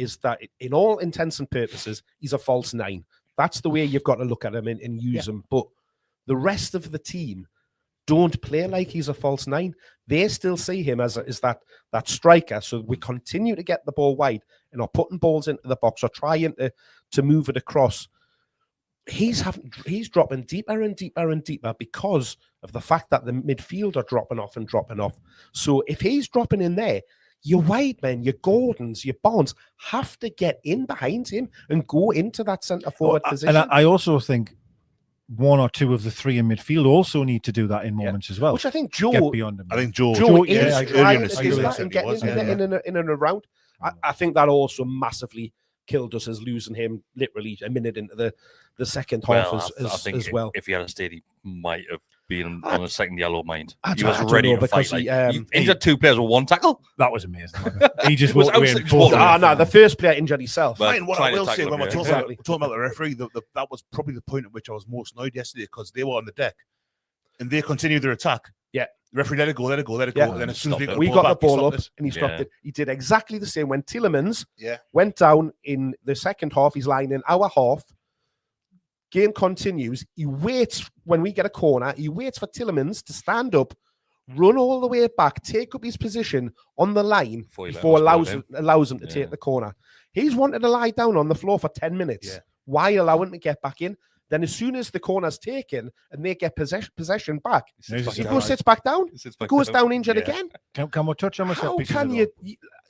in all intents and purposes he's a false 9. That's the way you've got to look at him and use him. But the rest of the team don't play like he's a false 9. They still see him as that striker. So we continue to get the ball wide and are putting balls into the box or trying to move it across. He's dropping deeper and deeper and deeper because of the fact that the midfield are dropping off. So if he's dropping in there, your wide men, your Gordons, your Barnes have to get in behind him and go into that centre forward position. And I also think one or two of the three in midfield also need to do that in moments as well. Which I think Joe get beyond him. I think Joe is trying to do that and getting in and around. I think that also massively killed us, as losing him literally a minute into the second half as well. If he had stayed, he might have been on a second yellow mind. He was ready to fight. He injured 2 players with 1 tackle. That was amazing. He just walked away. The first player injured himself. What I will say when we're talking about the referee, that was probably the point at which I was most annoyed yesterday, because they were on the deck and they continued their attack. Yeah. The referee let it go. And then as soon as we got the ball up and he stopped it. He did exactly the same when Tielemans went down in the second half. He's lying in our half. Game continues. He waits when we get a corner. He waits for Tielemans to stand up, run all the way back, take up his position on the line before allows him to take the corner. He's wanted to lie down on the floor for 10 minutes. Yeah. Why allow him to get back in? Then as soon as the corner's taken and they get possession back, he sits back down, goes down injured again. Can we touch on how can you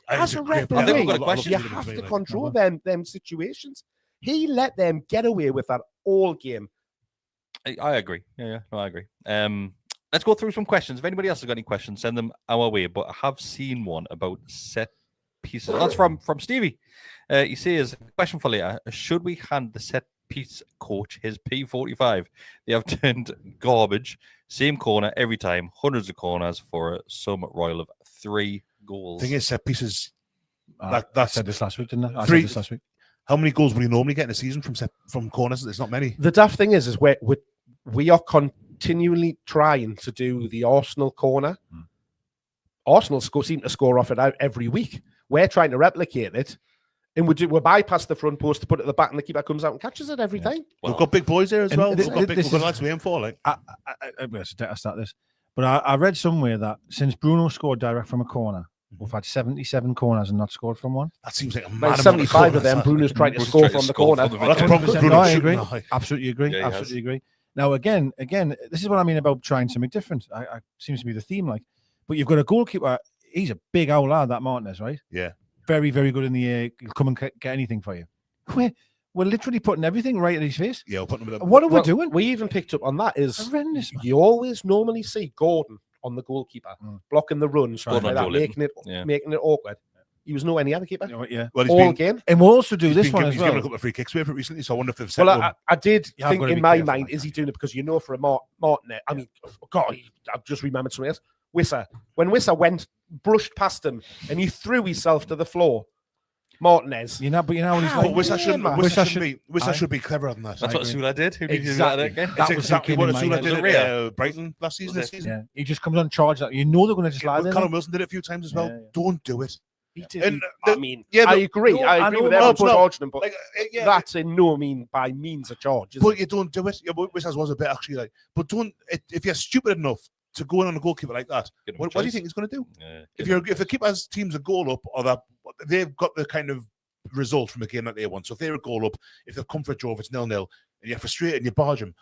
as a referee, you have to control them situations. He let them get away with that all game. I agree. Yeah, I agree. Let's go through some questions. If anybody else has got any questions, send them our way. But I have seen one about set pieces. That's from Stevie. He says, question for later, should we hand the set piece coach his P45? They have turned garbage. Same corner every time. Hundreds of corners for a sum royal of 3 goals. The thing is, set pieces. I said this last week, didn't I? Said this last week. How many goals would he normally get in a season from corners? There's not many. The daft thing is we are continually trying to do the Arsenal corner. Arsenal seem to score off it out every week. We're trying to replicate it. And we bypass the front post to put it at the back, and the keeper comes out and catches it every time. We've got big boys there as well. We've got lads to aim for. Like, I start this, but I read somewhere that since Bruno scored direct from a corner, we've had 77 corners and not scored from one. That seems like a mad 75 of them. Bruno's trying to score from the corner. I agree. Absolutely agree. Absolutely agree. Now, again, this is what I mean about trying something different. I seems to be the theme, like. But you've got a goalkeeper. He's a big old lad, that Martinez, right? Yeah. Very, very good in the air. He'll come and get anything for you. We're literally putting everything right at his face. Yeah, we're putting him. What are we doing? We even picked up on that. Is horrendous. You always normally see Gordon on the goalkeeper blocking the runs, like that, making it awkward. He was nowhere near the keeper. Yeah, all game. And we'll also do this one as well. He's given a couple of free kicks away for it recently, so I wonder if they've. Well, I did think in my mind, is he doing it because for a Martin? I mean, God, I've just remembered something else. When Wissa brushed past him and he threw himself to the floor. Martinez. When he's like, Wissa should be cleverer than that. That's what Sula did. Exactly. That's exactly what Sula did at Brighton last season. Yeah. He just comes on charge. You know they're going to just lie there. Callum Wilson did it a few times as well. Don't do it. He did. And I mean, yeah, I agree. no, I agree know, with no, everyone it's not. charging him, but Like, yeah, that's in no by means a charge. but you don't do it. Yeah, which was a bit actually like. But don't if you're stupid enough to go in on a goalkeeper like that, what do you think he's going to do? If the keeper's team's a goal up, or that they've got the kind of result from a game that they want. So if they're a goal up, if they've come for a draw, if it's 0-0, and you're frustrated and you barge him,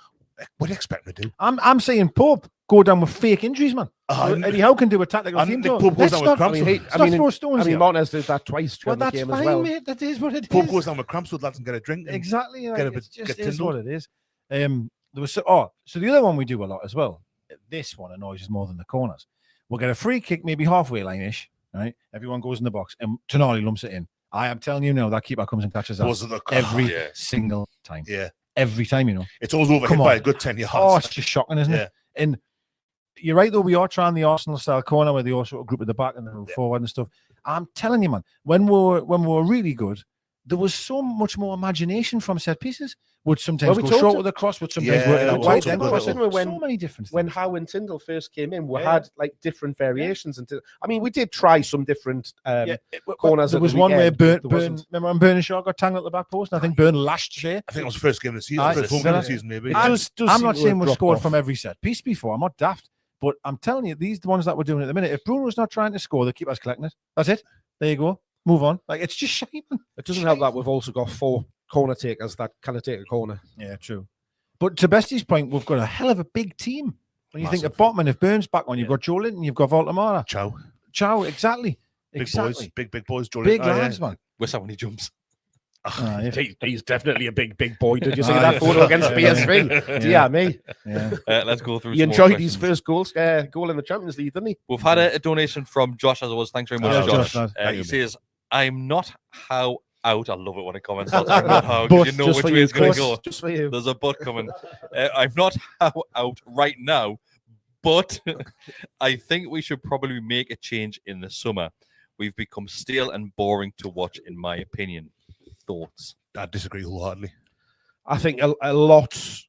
what do you expect him to do? I'm saying Pope go down with fake injuries, man. Eddie Howe can do a tactical theme. Pope goes down with cramps. Martinez did that twice during the game as well. Mate, that is what it is. Pope goes down with cramps with lads and get a drink. Exactly. Like, it just is what it is. There was so the other one we do a lot as well. This one annoys us more than the corners. We'll get a free kick, maybe halfway line-ish, right? Everyone goes in the box, and Tonali lumps it in. I am telling you now, that keeper comes and catches us every single time. Yeah. Every time, you know. It's always overhit by a good 10 yards. Oh, it's just shocking, isn't it? And you're right, though, we are trying the Arsenal-style corner where they all sort of group at the back and then move forward and stuff. I'm telling you, man, when we're really good, there was so much more imagination from set pieces. Would sometimes go short with a cross, would sometimes work it out wide. So many different things. When Howe and Tyndall first came in, we had like different variations. I mean, we did try some different corners. There was one where Burn, remember when Burn and Shaw got tangled at the back post? And I think Burn lashed Shea. I think it was the first game of the season. First home game of the season, maybe. I'm not saying we've scored from every set piece before. I'm not daft. But I'm telling you, these are the ones that we're doing at the minute. If Bruno's not trying to score, the keeper's collecting it. That's it. There you go. Move on. Like, it's just shame. It doesn't help that we've also got 4 corner takers that kind of take a corner. Yeah, true. But to Besty's point, we've got a hell of a big team. When you think of Botman, if Burns back on, you've got Joe Linton, you've got Voltamara. Chow, exactly. Big boys, big boys. Joe big lads, man. Where's that when he jumps? He's definitely a big boy. Did you see that photo against PSV? Yeah, me. Yeah. Let's go through. He enjoyed his first goal in the Champions League, didn't he? We've had a donation from Josh as always. Thanks very much, Josh. He says, "I'm not how out." I love it when it comments. I'm not how, because you know which way it's going to go. Just for you. There's a but coming. I'm not how out right now, but I think we should probably make a change in the summer. We've become stale and boring to watch, in my opinion. Thoughts? I disagree wholeheartedly. I think a lot.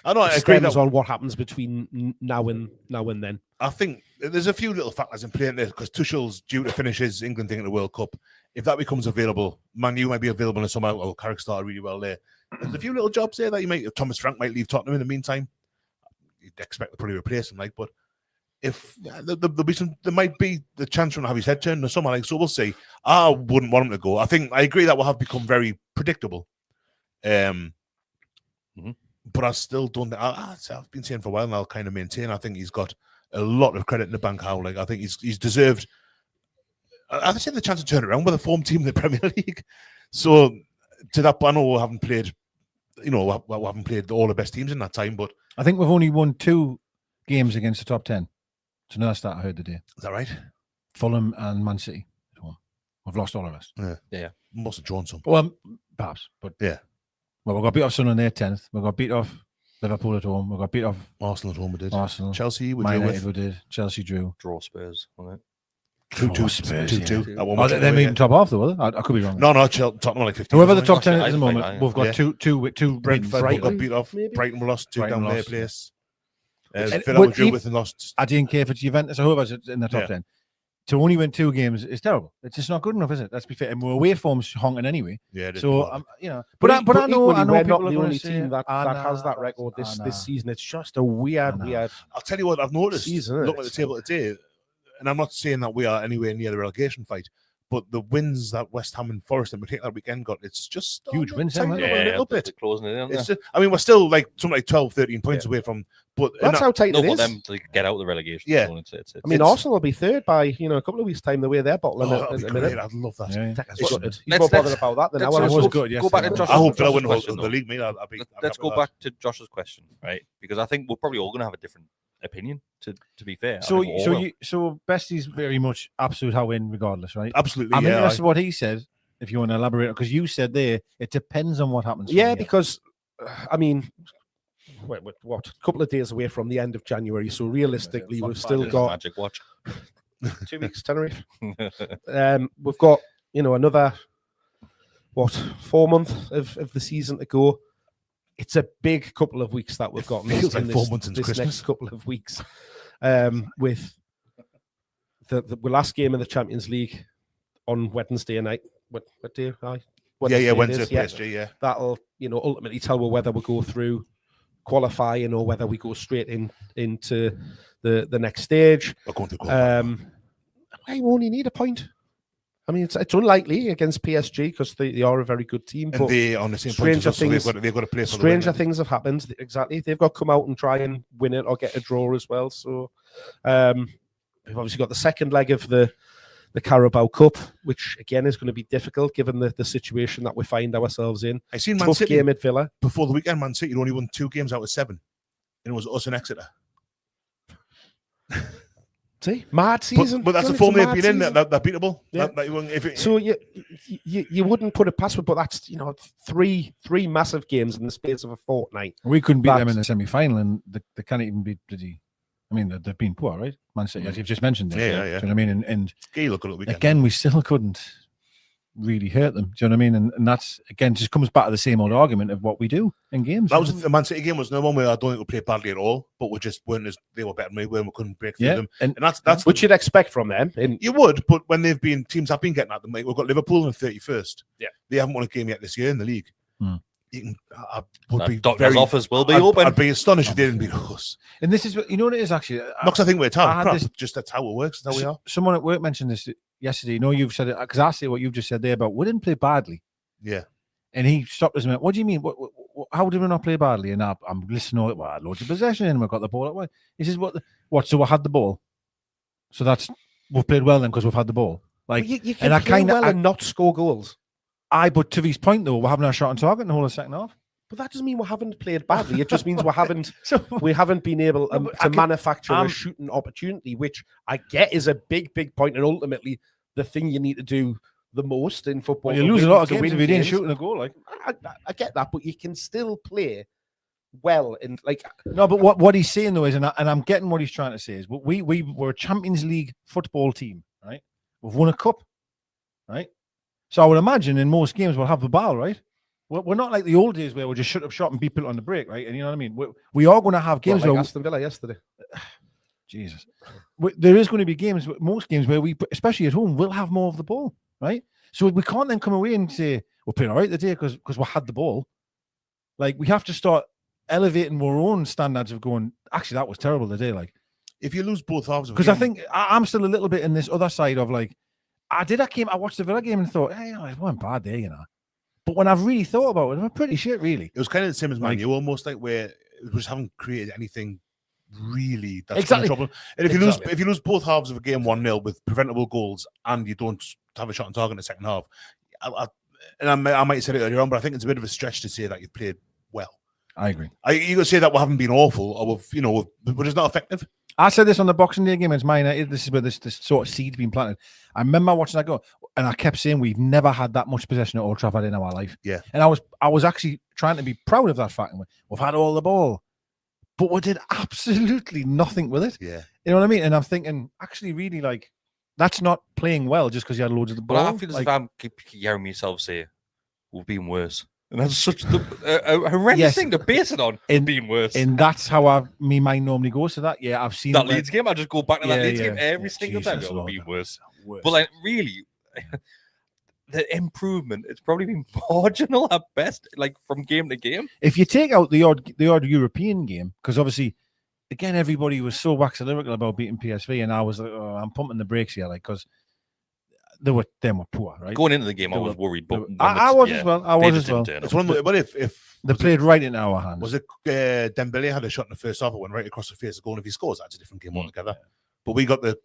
I know. It depends on what happens between now and then. I think there's a few little factors in play in there because Tuchel's due to finish his England thing at the World Cup. If that becomes available, Man U might be available in the summer. Well, Carrick started really well there. There's a few little jobs there that you might. Thomas Frank might leave Tottenham in the meantime. You'd expect to probably replace him, but if there might be the chance for him to have his head turned in the summer, so we'll see. I wouldn't want him to go. I agree that will have become very predictable. But I still don't. I've been saying for a while, and I'll kind of maintain. I think he's got a lot of credit in the bank. How I think he's deserved. I've said the chance to turn it around with a form team in the Premier League. So to that, I know we haven't played. We haven't played all the best teams in that time, but I think we've only won 2 games against the top 10. So no, that's that I heard today. Is that right? Fulham and Man City. We've lost all of us. Yeah. Must have drawn some. Well, perhaps, but yeah. Well, we got beat off Sunderland there 10th. We got beat off Liverpool at home. We got beat off Arsenal at home. We did. Arsenal. Chelsea. We did. Chelsea drew. Draw Spurs. Wasn't it? 2-2. They're meeting top half though, I could be wrong. No, Tottenham like 15. Whoever the top 10 is at the moment, we've got two Brentford. Brighton Got beat off. Maybe? Brighton lost 2 down their place. Villa drew with and lost. I didn't care if it's Juventus or whoever's in the top 10. To only win 2 games is terrible. It's just not good enough, is it? Let's be fair. And we're away form's honking anyway. Yeah. So but I know we're people not the are only team that has that record this season. It's just a weird. I'll tell you what I've noticed. Look at the table today, and I'm not saying that we are anywhere near the relegation fight, but the wins that West Ham and Forest in particular weekend got, it's just huge wins. A little bit. Closing it in. We're still something like 12, 13 points away from. But that's how tight it is. For them to get out of the relegation. Yeah. Arsenal will be third by a couple of weeks' time. The way they're bottling it in a minute. I'd love that. Yeah. He's more bothered about that than I was good. Go back to Josh's I hope that I win the league, mate. Let's go back to Josh's question, right? Because I think we're probably all going to have a different opinion. To be fair, so Besty's very much absolute how in regardless, right? Absolutely. I mean, that's what he said. If you want to elaborate, because you said there, it depends on what happens. Yeah, because I mean, what a couple of days away from the end of January, so realistically, we've still got magic watch. 2 weeks, Tenerife. We've got another 4 months of the season to go. It's a big couple of weeks that we've got. Feels like 4 months into this Christmas. Next couple of weeks, with the last game in the Champions League on Wednesday night. What day? Wednesday, it is, PSG, yeah. That'll ultimately tell we whether we go through qualifying or whether we go straight into the next stage. We're going to qualifying. I only need a point. I mean, it's unlikely against PSG because they are a very good team. And but they on the same point as us, so they've got to play for stranger the things have happened. Exactly. They've got to come out and try and win it or get a draw as well. So we've obviously got the second leg of the Carabao Cup, which again is going to be difficult given the situation that we find ourselves in. I seen Man Tough City game at Villa. before the weekend. Man City only won 2 games out of 7. And it was us and Exeter. See, mad season. But that's the form they've been in. They're beatable. Yeah. So you wouldn't put it past them, but that's three massive games in the space of a fortnight. We couldn't beat them in the semi-final, and they can't even beat bloody. I mean, they've been poor, right? Man City, as you've just mentioned. Yeah. Do you know what I mean? And look at the weekend. again, we still couldn't really hurt them. Do you know what I mean? And that's, again, just comes back to the same old argument of what we do in games. That was the Man City game was no one where I don't think we played badly at all, but we just weren't they were better than we were, and we couldn't break through them. And that's what you'd expect from them. You would, but when teams have been getting at them, like we've got Liverpool in the 31st. Yeah. They haven't won a game yet this year in the league. I would be doctor's office will be open. I'd be astonished if they didn't beat us. And this is what what it is actually. Not because I think we're tough. Just that's how it works. That's how we are. Someone at work mentioned this yesterday. You've said it because I say what you've just said there about we didn't play badly. Yeah. And he stopped us and went, "What do you mean? How did we not play badly?" And I'm listening. We had loads of possession and we got the ball. What? He says, "What? So we had the ball. So we've played well then because we've had the ball." Like, you can play well and not score goals. But to his point though, we're having our shot on target in the whole of the second half. But that doesn't mean we haven't played badly. It just means we haven't been able to manufacture a shooting opportunity, which I get is a big point, and ultimately the thing you need to do the most in football. Well, you lose a lot of games if you didn't shoot in a goal. Like I get that, but you can still play well. And no, but what he's saying though is, and I'm getting what he's trying to say is, we were a Champions League football team, right? We've won a cup, right? So I would imagine in most games we'll have the ball, right? We're not like the old days where we just shut up shop and beat people on the break, right? And you know what I mean? We are going to have games like where Aston Villa yesterday. Jesus. There is going to be games, most games where we, especially at home, will have more of the ball, right? So we can't then come away and say, we're playing all right today because we had the ball. Like, we have to start elevating our own standards of going, actually, that was terrible today. Like, if you lose both halves of because I think I'm still a little bit in this other side of like, I watched the Villa game and thought, hey, it wasn't bad there, you know. But when I've really thought about it, I'm pretty shit, really. It was kind of the same as Man U, almost like where we just haven't created anything really that's exactly. trouble. And if you lose both halves of a game 1-0 with preventable goals and you don't have a shot on target in the second half, I might have said it earlier on, but I think it's a bit of a stretch to say that you've played well. I agree. You could say that we haven't been awful, or we're just not effective. I said this on the Boxing Day game against Man United. This is where this sort of seed's been planted. I remember watching that go, and I kept saying we've never had that much possession at Old Trafford in our life. Yeah, and I was actually trying to be proud of that fact. We've had all the ball, but we did absolutely nothing with it. Yeah, you know what I mean. And I'm thinking, actually, really, like that's not playing well just because you had loads of the ball. But I feel as if I'm hearing myself say we've been worse. And that's such a horrendous thing to base it on, being worse. And that's how my mind normally goes to that. Yeah, I've seen that Leeds game. I just go back to that Leeds game every single time. It would be worse. But like, really, the improvement, it's probably been marginal at best, like from game to game. If you take out the odd European game, because obviously, again, everybody was so wax lyrical about beating PSV, and I was like, oh, I'm pumping the brakes here, like, because they were poor, right? Going into the game, I was worried, but I was as well. It's one of the, but if they played right into our hands. Was it Dembele had a shot in the first half, it went right across the face of goal, and if he scores, that's a different game altogether. But we got the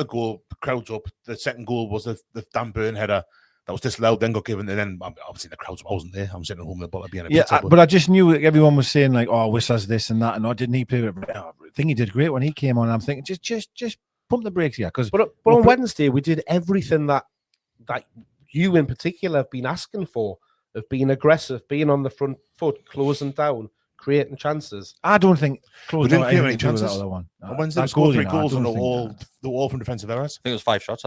goal, the crowd's up. The second goal was the Dan Burn header that was disallowed, then got given, and then obviously the crowds, I wasn't there. I'm sitting at home with the ball being a pizza, but I just knew everyone was saying like, oh, Wiss has this and that, and didn't he play with it? I think he did great when he came on. I'm thinking just pump the brakes here, because but on Wednesday we did everything that you in particular have been asking for, of being aggressive, being on the front foot, closing down, creating chances. I don't think we didn't create any chances. Other one. On Wednesday, we scored 3 goals and they're all from defensive errors. I think it was 5 shots.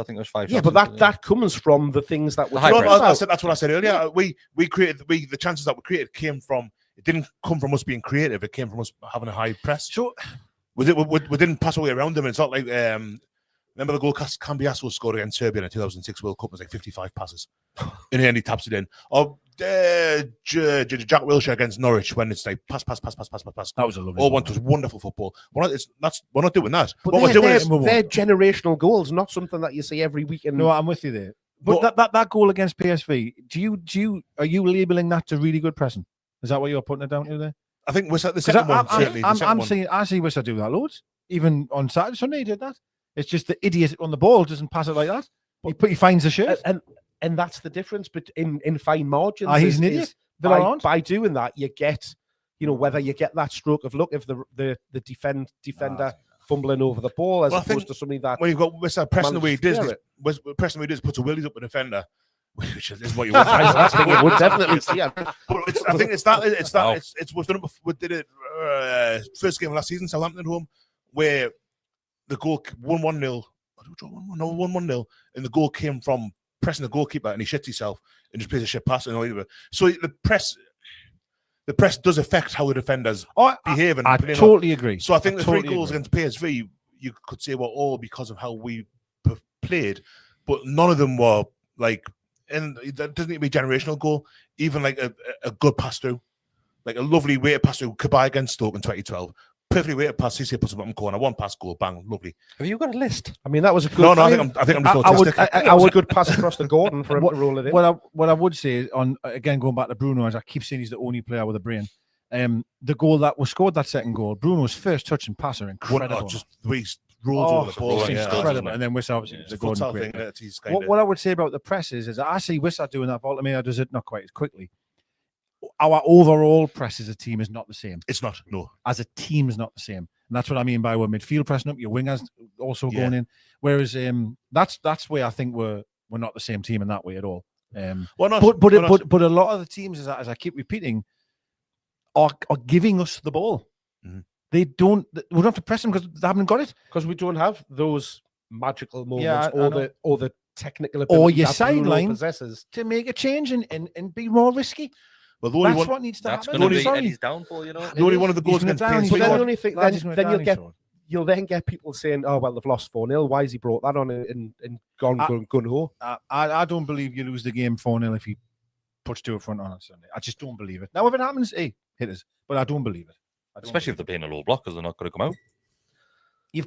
Yeah, but that comes from the things that were. That's what I said earlier. We created the chances that we created came from. It didn't come from us being creative. It came from us having a high press. So we didn't pass away around them. It's not like Remember the goal Cambiasso scored against Serbia in the 2006 World Cup? It was like 55 passes. In the end, he taps it in. Or Jack Wilshere against Norwich when it's like pass. That was a lovely All goal. one was wonderful football. We're not doing that. But What we're doing is they're generational goals, not something that you see every week. No, I'm with you there. But that goal against PSV, are you labelling that to really good pressing? Is that what you're putting it down to there? I think the second one certainly. I see Wissa do that loads. Even on Saturday, Sunday, he did that. It's just the idiot on the ball doesn't pass it like that. He finds the shirt, and that's the difference. But in fine margins, he's an idiot. By doing that, you get, whether you get that stroke of luck if the defender fumbling over the ball as opposed to something that when you've got Wissa pressing the way he does, puts a willies up the defender. Which is what you want. I think it would definitely. Yeah. But I think it's that. We've done it before. We did it first game of last season, Southampton at home, where the goal 1-0. No, 1-0, and the goal came from pressing the goalkeeper, and he shits himself and just plays a shit pass. So the press does affect how the defenders behave. And I totally agree. So I think the three goals against PSV, you could say, were all because of how we played, but none of them were like. And that doesn't need to be a generational goal. Even like a good pass through, like a lovely weighted pass through. Kabay against Stoke in 2012, perfectly weighted pass. CC puts a bottom corner, one pass goal, bang, lovely. Have you got a list? I mean, that was a good. No, I think I'm just autistic. I would a good pass across the Gordon for him to roll it in. What I would say on again going back to Bruno, as I keep saying, he's the only player with a brain. The goal that was scored, that second goal, Bruno's first touch and pass are incredible. Just the way he rolls over the ball, incredible. And then Wissa obviously the Gordon thing. What I would say about the presses is I see Wissa doing that. Baltimore does it not quite as quickly. Our overall press as a team is not the same. It's not. No, as a team is not the same, and that's what I mean by we're midfield pressing up. Your wingers also going in. Whereas that's where I think we're not the same team in that way at all. But a lot of the teams, as I keep repeating, are giving us the ball. Mm-hmm. We don't have to press them because they haven't got it. Because we don't have those magical moments or the technical ability or your sideline possesses to make a change and be more risky. Well, that's what needs to happen. That's going to be Eddie's downfall, The only one of the goals against PSV. But then the only thing, then you'll then get people saying, "Oh well, they've lost 4-0. Why has he brought that on and gone home?" I don't believe you lose the game 4-0 if he puts two up front on Sunday. I just don't believe it. Now, if it happens, hit us. But I don't believe it. Especially if they're playing a low block because they're not going to come out. They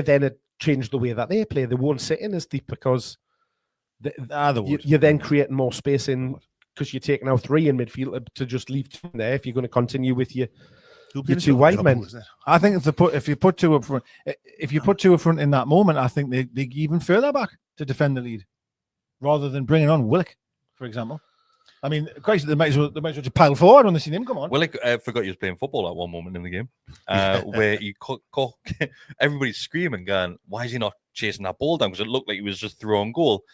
then change the way that they play. They won't sit in as deep because you're then creating more space in because you're taking out three in midfield to just leave two in there if you're going to continue with your two wide men. I think if you put two up front, in that moment, I think they even further back to defend the lead rather than bringing on Willock, for example. I mean, Christ, they might as well just pile forward when they see him. Come on. Willock forgot he was playing football at one moment in the game, where he everybody's screaming, going, "Why is he not chasing that ball down?" Because it looked like he was just through on goal.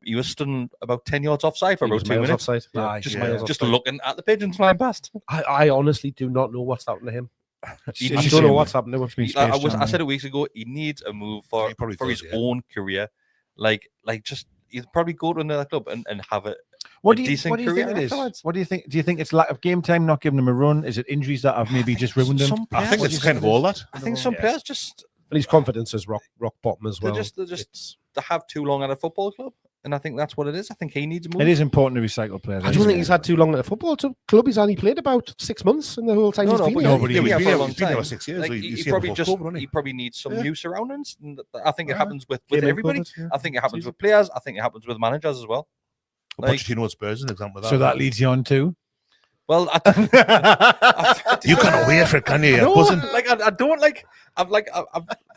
He was stood about 10 yards offside for about 2 minutes. Offside. Yeah, just looking at the pigeons flying past. I honestly do not know what's happened to him. I don't know what's happened to him. I said it weeks ago. He needs a move for his own career. Like just he'd probably go to another club and have a decent career. Think it is? What do you think? Do you think it's lack of game time, not giving him a run? Is it injuries that have maybe just ruined him? I think it's kind of all that. I think some players just. And his confidence is rock bottom as well. They have too long at a football club, and I think that's what it is. I think he needs a move. It is important to recycle players. I don't think he's had too long at a football club. He's only played about 6 months in the whole time he's been here. He's been here 6 years. He probably needs some new surroundings. And I think it happens with everybody. I think it happens with players. I think it happens with managers as well. Pochettino Spurs is an example of that. So that leads you on to. Well, you can't wait for it, can you? No, I don't like. I'm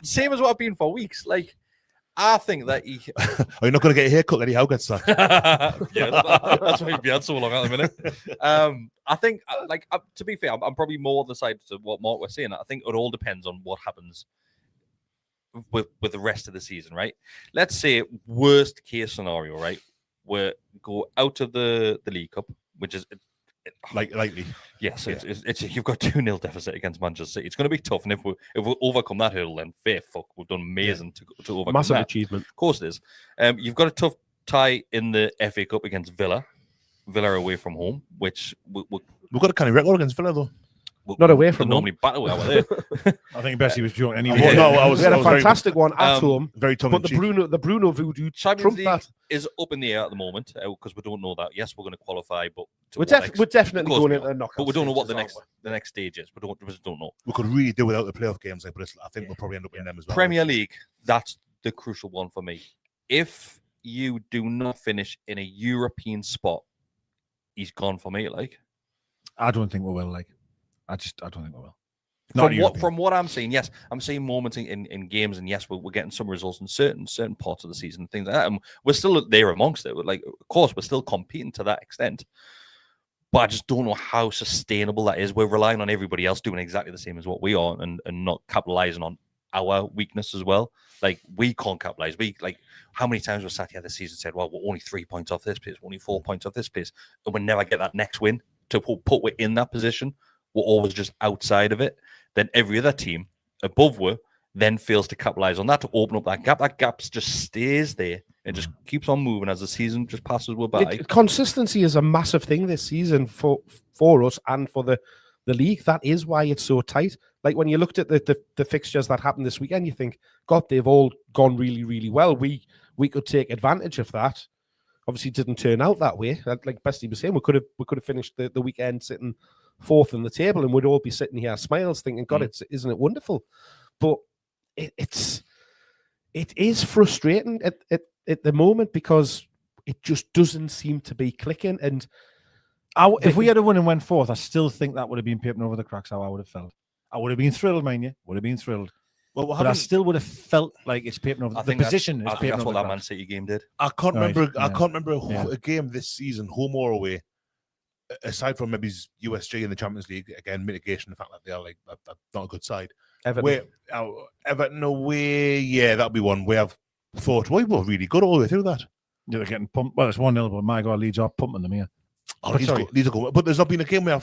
same as what I've been for weeks. Like, I think that he. Are you not going to get a haircut? Eddie Howe gets that. That's why he's been so long at the minute. I think, to be fair, I'm probably more on the side to what Mark was saying. I think it all depends on what happens with the rest of the season, right? Let's say worst case scenario, right? We go out of the League Cup, which is. Likely, yes. It's you've got 2-0 deficit against Manchester City. It's going to be tough, and if we overcome that hurdle, then we've done amazing to overcome massive that. Achievement. Of course, it is. You've got a tough tie in the FA Cup against Villa. Villa away from home, which we've got a kind of record against Villa though. Not away we from normally battle out there. I think Bessie was joking anyway. Well, no, I was We had a very- fantastic one at home, very tongue but in the cheek. Bruno voodoo Champions trumped League that. is up in the air at the moment because we don't know that. Yes, we're going to qualify, but to We're, what we're definitely Of course going we into are. the knockout. but we don't know what the stages, next aren't the next stage is. We just don't know. We could really do without the playoff games, like, but I think we'll probably end up in them as well. Premier League, that's the crucial one for me. If you do not finish in a European spot, he's gone for me. Like, I don't think we will. Like, I don't think we will. Not from what I'm seeing, yes, I'm seeing moments in games, and yes, we're getting some results in certain parts of the season, things like that. And we're still there amongst it. Like, of course, we're still competing to that extent. But I just don't know how sustainable that is. We're relying on everybody else doing exactly the same as what we are, and not capitalizing on our weakness as well. Like, we can't capitalize. How many times we sat here this season and said, well, we're only 3 points off this place, we're only 4 points off this place, and we never get that next win to put we're in that position. We're always just outside of it. Then every other team above we then fails to capitalize on that to open up that gap. That gap just stays there and just keeps on moving as the season just passes by. Consistency is a massive thing this season for us and for the league. That is why it's so tight. Like, when you looked at the fixtures that happened this weekend, you think, God, they've all gone really, really well. We could take advantage of that. Obviously, it didn't turn out that way. Like Besty was saying, we could have finished the weekend sitting fourth in the table, and we'd all be sitting here smiles, thinking, God, isn't it wonderful? But it is frustrating at the moment because it just doesn't seem to be clicking. And if we had a win and went fourth, I still think that would have been papering over the cracks how I would have felt. I would have been thrilled, mind you. Would have been thrilled. Well, but I still would have felt like it's papering over the position. I think that's what that Man City game did. I can't remember. I can't remember a game this season, home or away, aside from maybe USG in the Champions League. Again, mitigation, the fact that they are like not a good side. Everton away, yeah, that'll be one. We have thought we were really good all the way through that. Yeah, they're getting pumped. Well, it's 1-0, but my God, Leeds are pumping them here. These are good. But there's not been a game where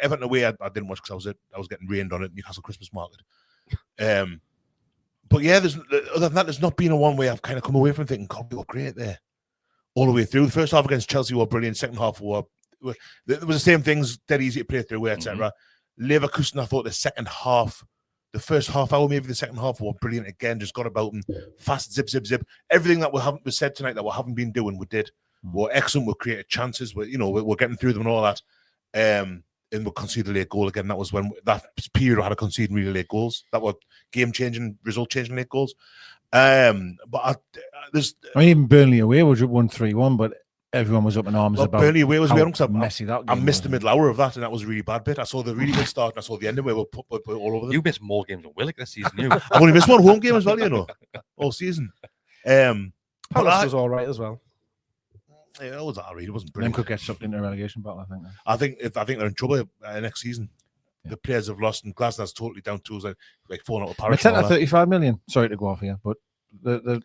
Everton away. I didn't watch because I was getting rained on at Newcastle Christmas market. But yeah, other than that, there's not been a one where I've kind of come away from thinking, God, we were great there all the way through. The first half against Chelsea were brilliant. Second half there was the same things, dead easy to play through, etc. Leverkusen, I thought the first half hour, maybe the second half, were brilliant again. Just got about them fast, zip. Everything that was said tonight that we haven't been doing, we did. We're excellent. We created chances. We're getting through them and all that. And we conceded a late goal again. That was when that period we had to concede really late goals. That were game-changing, result-changing late goals. But even Burnley away was 1-3-1, but everyone was up in arms about Burnley away was messy that game I missed the middle hour of that, and that was a really bad bit. I saw the really good start, and I saw the ending where we're all over them. You missed more games than Willock this season. I've only missed one home game as well, all season. Palace was all right as well. Yeah, it was all right. It wasn't Them brilliant. could get sucked into a relegation battle, I think they're in trouble next season. Yeah. The players have lost, and Glasnow's totally down tools, like falling out of Paris. 35 million. Sorry to go off here, but I would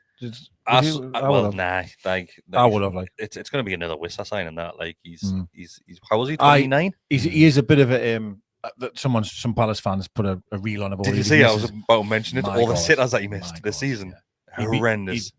have. It's going to be another Wissa signing that. Like he's how was he? 29. He is a bit of a some Palace fans put a reel on about. Did you see? I was about to mention it. All the sitters that he missed this season. Yeah. Horrendous.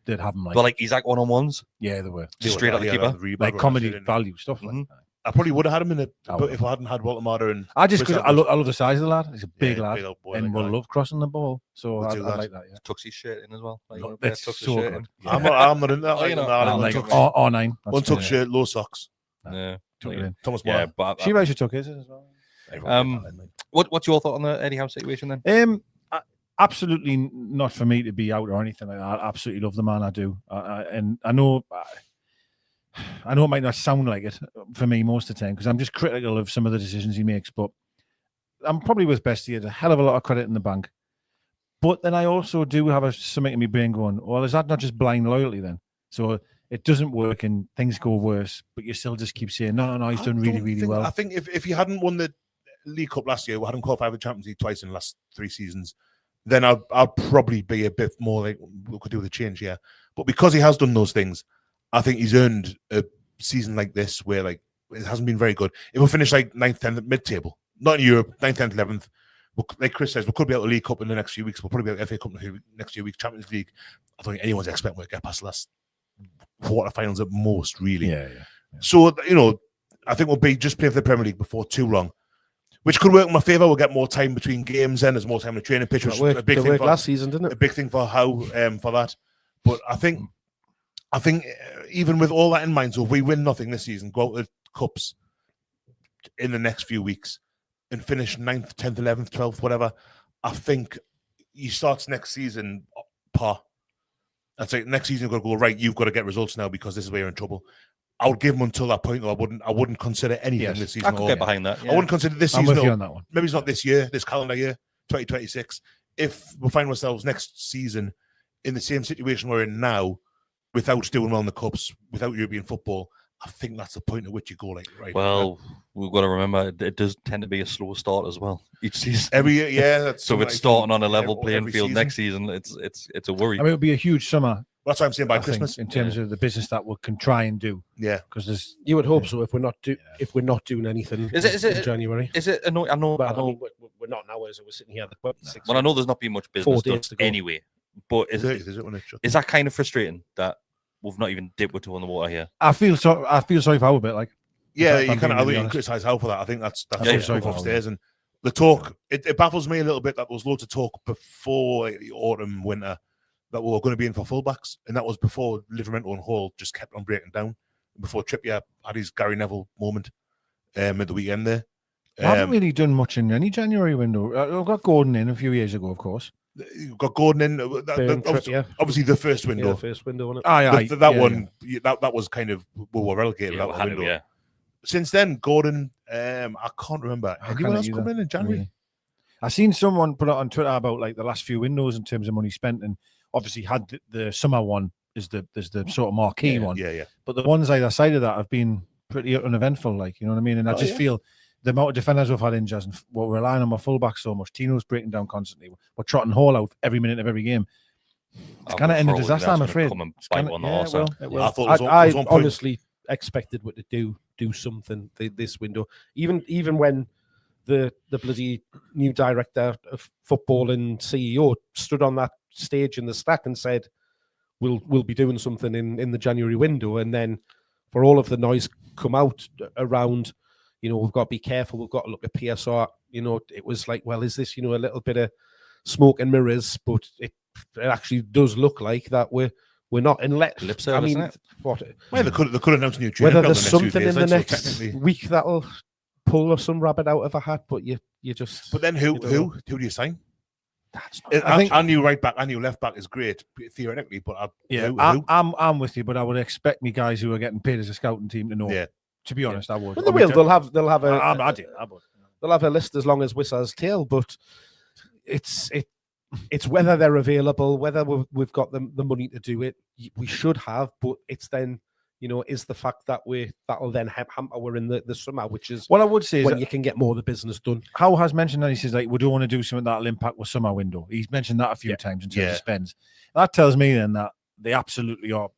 They'd have him but like he's like one-on-ones. Yeah, they were straight out the keeper, like comedy value stuff. Like that. I probably would have had him in it, but if I hadn't had Walter Mata and I love the size of the lad. He's a big lad, and we'll love crossing the ball. So I like that. Yeah, tucks his shirt in as well. That's so good. I'm not in that. R9. One tuck shirt, low socks. Yeah, Thomas Mata. Yeah, but she actually took his as well. What's your thought on the Eddie Howe situation then? Absolutely not for me to be out or anything like that. I absolutely love the man. I do, and I know it might not sound like it for me most of the time because I'm just critical of some of the decisions he makes. But I'm probably with Besty. He had a hell of a lot of credit in the bank. But then I also do have something in my brain going, well, is that not just blind loyalty then? So it doesn't work and things go worse, but you still just keep saying, no, he's done really, really well. I think if he hadn't won the League Cup last year, we hadn't qualified for the Champions League twice in the last 3 seasons, then I'll probably be a bit more like, we could do with a change here. But because he has done those things, I think he's earned a season like this where like it hasn't been very good. If we finish like 9th, 10th, mid-table, not in Europe, 9th, 10th, 11th, like Kris says, we could be out of the League Cup in the next few weeks. We'll probably be out of FA Cup in the next few weeks, Champions League. I don't think anyone's expecting we'll get past the last quarterfinals at most, really. Yeah. So, I think we'll be just playing for the Premier League before too long. which could work in my favour. We'll get more time between games, and there's more time in the training pitch, which was a big thing for last season, didn't it? A big thing for Howe for that. But I think even with all that in mind, so if we win nothing this season, go out to the cups in the next few weeks and finish 9th, 10th, 11th, 12th, whatever, I think he starts next season par. I'd say next season you've got to go, right, you've got to get results now because this is where you're in trouble. I would give him until that point, though. I wouldn't consider anything this season. I could get behind that. I wouldn't consider this I'm season. with you on that one. Maybe it's not this year, this calendar year, 2026. If we find ourselves next season in the same situation we're in now, without doing well in the cups, without European football, I think that's the point at which you go like, right. Well, we've got to remember it does tend to be a slow start as well each season. Every year, yeah. That's so if it's starting on a level playing field season. next season, it's a worry. I mean, it would be a huge summer. That's what I'm saying by I think, Christmas. in terms of the business that we can try and do. Yeah, because there's. You would hope so if we're not doing anything. Is it in January? Is it? I know. Well, I know. we're not now as we're sitting here. Well, I know there's not been much business done anyway. But is that kind of frustrating that we've not even dipped with two on the water here? I feel sorry for Howe a bit. Like, yeah, you kind of really criticise Howe for that. I think that's upstairs. And the talk it baffles me a little bit that there was loads of talk before the autumn winter that we were going to be in for fullbacks, and that was before Livermore and Hall just kept on breaking down. Before Trippier had his Gary Neville moment at the weekend there. I haven't really done much in any January window. I've got Gordon in a few years ago, of course. You've got Gordon in. Obviously, the first window. Yeah, the first window, wasn't it? That was kind of we were relegated out the window. Yeah. Since then, Gordon, I can't remember anyone else coming in January. Really. I seen someone put it on Twitter about like the last few windows in terms of money spent, and obviously had the summer one is the sort of marquee one. Yeah. But the ones either side of that have been pretty uneventful, like, you know what I mean? And I just feel the amount of defenders we've had injuries and we're relying on my fullback so much. Tino's breaking down constantly. We're trotting Hall out every minute of every game. It's kind of end of disaster, I'm afraid. I honestly expected what to do something this window. Even when the bloody new director of football and CEO stood on that stage in the stack and said, we'll be doing something in the January window, and then for all of the noise come out around, you know, we've got to be careful, we've got to look at PSR, you know, it was like, well, is this, you know, a little bit of smoke and mirrors, but it actually does look like that we're not in lip service, I mean, what? Well, they could announce a new training. Whether there's something in the next week that'll pull some rabbit out of a hat, but you just. But then who do you sign? I think our new right back, our new left back is great theoretically, but I'm with you. But I would expect me guys who are getting paid as a scouting team to know. Yeah. To be honest, I would. Well, they will. They'll have I would. They'll have a list as long as Wissar's tail, but it's whether they're available, whether we've got the money to do it. We should have, but it's then, you know, is the fact that that'll then hamper we're in the summer, which is what I would say is when you can get more of the business done. Howe has mentioned that he says like we don't want to do something that'll impact with summer window. He's mentioned that a few times in terms of spends. That tells me then that they absolutely are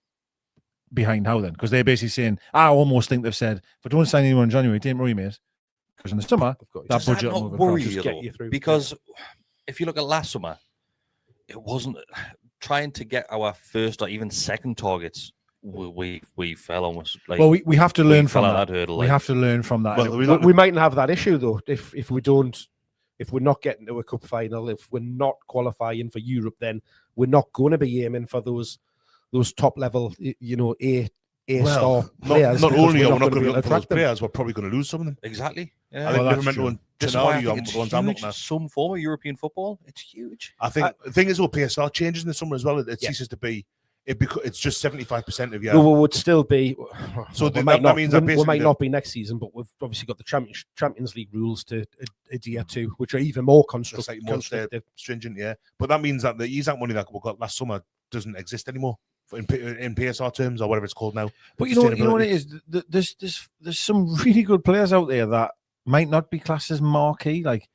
behind Howe then, because they're basically saying, I almost think they've said, if I don't sign anyone in January, don't worry, mate, because in the summer that budget will move across. Get you through. Because if you look at last summer, it wasn't trying to get our first or even second targets. We fell almost. Like, well, we have to learn from that. Hurdle, we have to learn from that. Well, we mightn't have that issue though if we're not getting to a cup final, if we're not qualifying for Europe, then we're not going to be aiming for those top level, you know, A star players. Not only are we not going to be looking for those players, we're probably going to lose some of them. Exactly. Yeah. I think Livermore and some form of European football. It's huge. I think the thing is, PSR changes in the summer as well. It ceases to be. It's just 75% of your. No, we would still be. So that means we might not be next season, but we've obviously got the Champions League rules to adhere to, which are even more constructive. Stringent, yeah. But that means that the ESAC money that we got last summer doesn't exist anymore in PSR terms or whatever it's called now. But you know what it is. There's some really good players out there that might not be classed as marquee, like.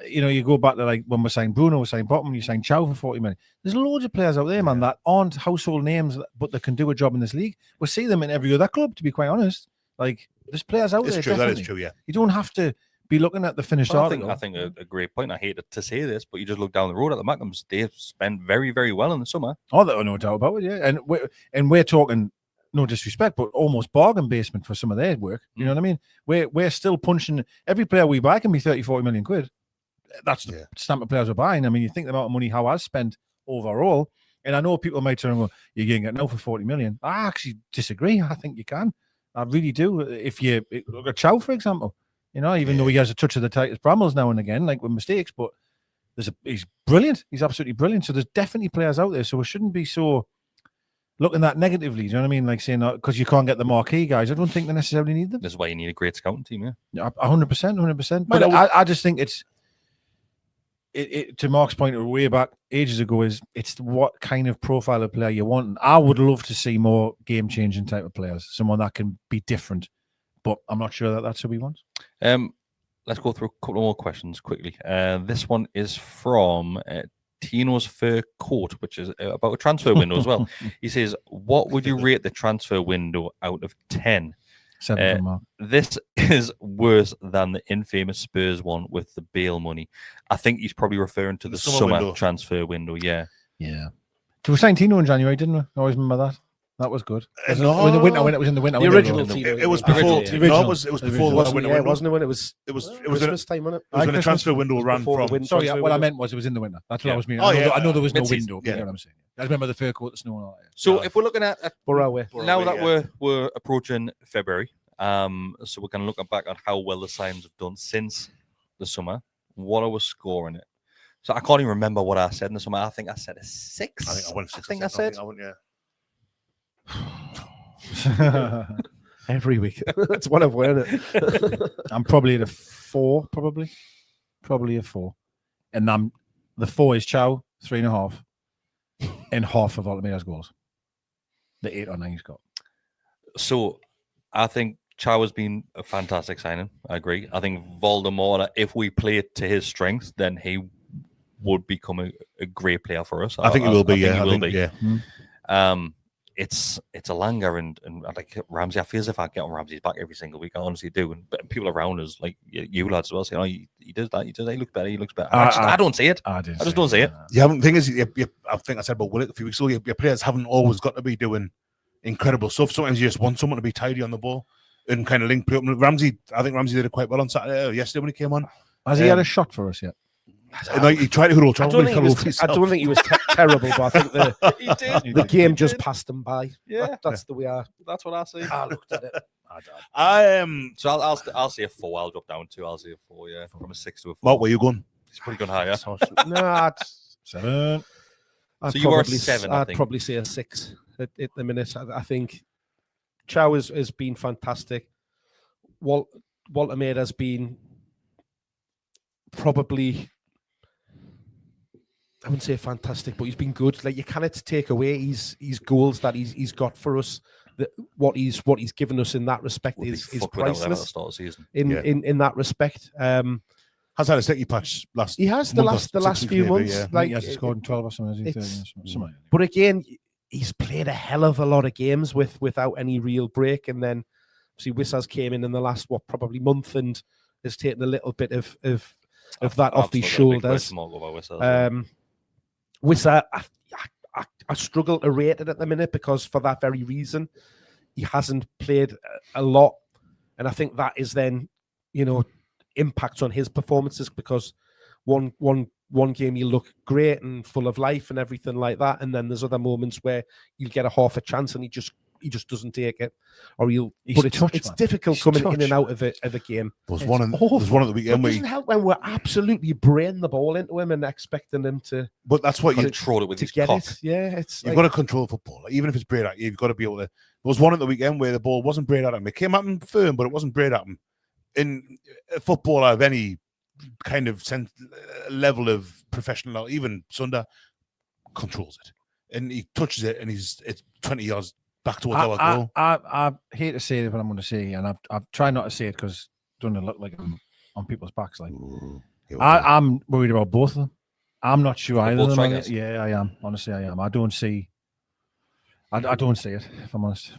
You know, you go back to like when we're saying Bruno, we're saying Bottom, you saying Chow for 40 million. There's loads of players out there, man, that aren't household names, but they can do a job in this league. We see them in every other club, to be quite honest. Like, there's players out there. True, definitely. that is true, yeah. You don't have to be looking at the finished article. I think a great point. I hate to say this, but you just look down the road at the Mackhams. They've spent very, very well in the summer. Oh, no doubt about it, yeah. And we're talking no disrespect, but almost bargain basement for some of their work. You know what I mean? We're still punching every player we buy can be 30, 40 million quid. That's the stamp of players we're buying. I mean, you think the amount of money Howe has spent overall, and I know people might turn and go, "You're getting it now for 40 million." I actually disagree. I think you can. I really do. If you look at Chow, for example, you know, even though he has a touch of the tightest brambles now and again, like with mistakes, but he's brilliant. He's absolutely brilliant. So there's definitely players out there. So we shouldn't be so looking at negatively. Do you know what I mean? Like saying because you can't get the marquee guys. I don't think they necessarily need them. This is why you need a great scouting team. Yeah, 100%. But I just think it's. To Mark's point, way back ages ago, it's what kind of profile of player you want. And I would love to see more game-changing type of players, someone that can be different. But I'm not sure that that's who we want. Let's go through a couple more questions quickly. This one is from Tino's Fur Coat, which is about a transfer window as well. He says, "What would you rate the transfer window out of 10?" 7 for Mark. This is worse than the infamous Spurs one with the Bale money. I think he's probably referring to the summer transfer window. Yeah. We signed Tino in January, didn't we? I always remember that. That was good. No, when it was in the winter. The original Tino. It was before. No, it was before the winter window. Wasn't it when it was Christmas time, wasn't it? It was when the transfer window ran from. Sorry, what I meant was it was in the winter. That's what I was meaning. I know there was no window. You know what I'm saying? I remember the fur coat, the snow and all that. So if we're looking at Borough now that we're approaching February, so we're going to look back on how well the Sims have done since the summer. What I was scoring it. So I can't even remember what I said in the summer. I think I said a 6. I think I went 6. I think I said. Every week. That's what I've learned. I'm probably at a 4, probably a 4. And the 4 is Chow, 3.5, and half of Altamira's goals. The 8 or 9 he's got. So I think Chow has been a fantastic signing. I agree. I think Voldemort, if we play it to his strength, then he would become a great player for us. I think he will be. I think he will be. It's a Langer and like Ramsey. I feel as if I get on Ramsey's back every single week. I honestly do. And people around us, like you lads as well, saying, "Oh, he does that. He does that. He looks better. He looks better." I don't see it. I just don't see it. You haven't. Thing is, I think I said about Willock a few weeks ago. Your players haven't always got to be doing incredible stuff. Sometimes you just want someone to be tidy on the ball and kind of link play up. Ramsey, I think Ramsey did it quite well on Saturday or yesterday when he came on. Has he had a shot for us yet? He tried to hurl trouble. I don't think he was terrible, but I think the game just passed him by. Yeah, that's the way that's what I see. I looked at it. So I'll see a 4. I'll drop down 2. I'll see a 4. Yeah, from a 6 to a 4. What were you going? It's pretty good higher. No, 7. So you were a 7. I'd probably say a 6 at the minute. I think Chow has been fantastic. Walter Maid has been probably, I wouldn't say fantastic, but he's been good. Like, you cannot take away his goals that he's got for us. That what he's given us in that respect is priceless. In that respect, has had a sticky patch last. He has the last few months. Yeah. Like, he has scored 12 or something. But again, he's played a hell of a lot of games without any real break, and then see Wissas came in the last probably month and has taken a little bit of that off his shoulders. Wissa, I struggle to rate it at the minute because for that very reason, he hasn't played a lot, and I think that is then impacts on his performances because one game you look great and full of life and everything like that, and then there's other moments where you'll get a half a chance and he just doesn't take it, or it's difficult coming in and out of a game. There's one at the weekend. It doesn't help when we're absolutely braying the ball into him and expecting him to. But that's what you control it with his get cock. It. Yeah, you've got to control football. Even if it's brayed at you, you've got to be able to. There was one at the weekend where the ball wasn't brayed at him. It came at him firm, but it wasn't brayed at him. In a footballer of any kind of level of professional, even Sunder controls it, and he touches it, and it's 20 yards back towards our goal. I hate to say it, but I'm going to say, and I've tried not to say it because it doesn't look like I'm on people's backs. Like, I'm worried about both of them. I'm not sure either of them. Yeah, I am. Honestly, I am. I don't see it, if I'm honest.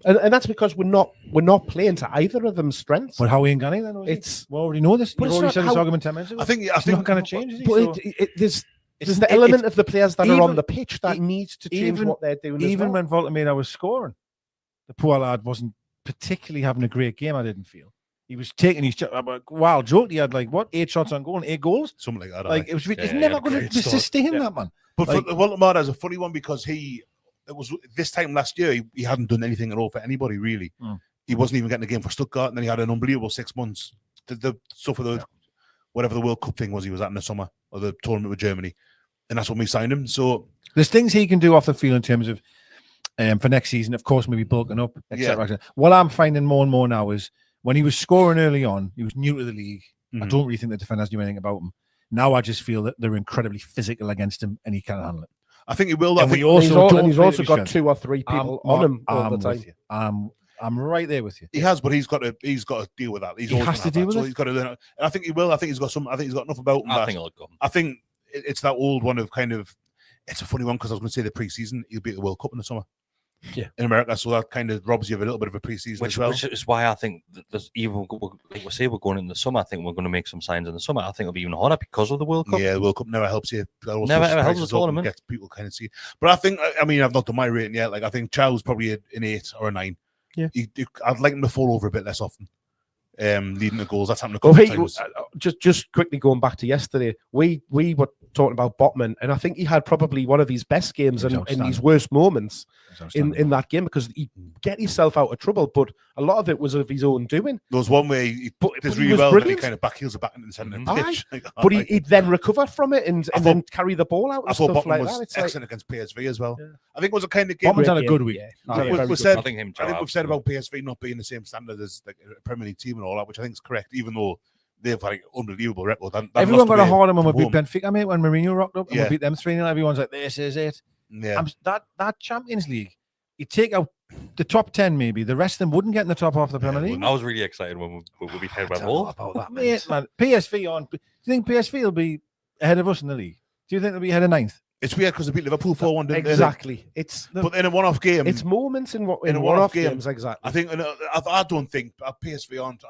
And that's because we're not playing to either of them's strengths. But how ain't Gunny then? We already know this. You've already said this argument 10 minutes ago. I think it's not going to change. But there's the element of the players that are on the pitch that needs to change what they're doing. Even when Voltamina was scoring, the poor lad wasn't particularly having a great game. I didn't feel he was taking his wild joke. He had 8 shots on goal and 8 goals. Something like that. Like it was. Yeah, He's he never had a going great to start. sustain that, man. But Like- for Waldemar is a funny one because it was this time last year he hadn't done anything at all for anybody really. He wasn't even getting a game for Stuttgart, and then he had an unbelievable 6 months. The stuff for the whatever the World Cup thing was he was at in the summer, or the tournament with Germany, and that's when we signed him. So There's things he can do off the field in terms of for next season, of course, maybe bulking up, etc. What I'm finding more and more now is when he was scoring early on, he was new to the league. I don't really think the defenders knew anything about him. Now I just feel that they're incredibly physical against him, and he can't handle it. I think he will. I And think we also don't he's play also to his got strength. 2 or 3 people on him all the I'm time. with you. I'm right there with you. he has, but he's got to deal with that. He has to deal with so it. he's got to learn. And I think he will. I think he's got enough about him. I that- think it'll come. I think it's that old one of kind of. It's a funny one because I was going to say the preseason he'll be at the World Cup in the summer. Yeah. In America, so that kind of robs you of a little bit of a preseason as well. Which is why I think that there's even like we say we're going in the summer. I think we're going to make some signs in the summer. I think it'll be even harder because of the World Cup. Yeah, the World Cup never helps you. That also Never ever helps spices the up and tournament. Gets people kind of see. But I think, I mean, I've not done my rating yet. Like I think Chow's probably an 8 or a 9. Yeah. I'd like him to fall over a bit less often. Leading the goals. That's happened a Well, couple of times. just quickly going back to yesterday, we were talking about Botman, and I think he had probably one of his best games It was and in his outstanding. worst moments It's outstanding. in that game because he get himself out of trouble, but a lot of it was of his own doing. There was one where he But does he really was well, and he brilliant. kind of backheels it back into the centre of the Aye. pitch. Like, But he'd then recover from it and thought- then carry the ball out I and thought stuff Botman like was that. It's like, excellent against PSV as well. Yeah. I think it was a kind of game. Botman's had a Yeah, good week. yeah. Oh, Yeah, we very good. said, I think him. I think we've said about PSV not being the same standard as like a Premier League team and all that, which I think is correct, even though they've had an unbelievable record. Everyone got a hard on when we beat home. Benfica, mate, when Mourinho rocked up and Yeah. we beat them 3-0. Everyone's like, this is it. Yeah. That Champions League, you take out the top 10 maybe, the rest of them wouldn't get in the top half of the Premier League. I was really excited when we beat I Head by don't know Wolves. about that, Mate, man, PSV on. Do you think PSV will be ahead of us in the league? Do you think they'll be ahead of 9th? It's weird because they beat Liverpool 4-1, didn't they? Exactly. It's But in a one-off game, it's moments in in a one-off one-off game, games. Exactly. I think, and I don't think PSV aren't.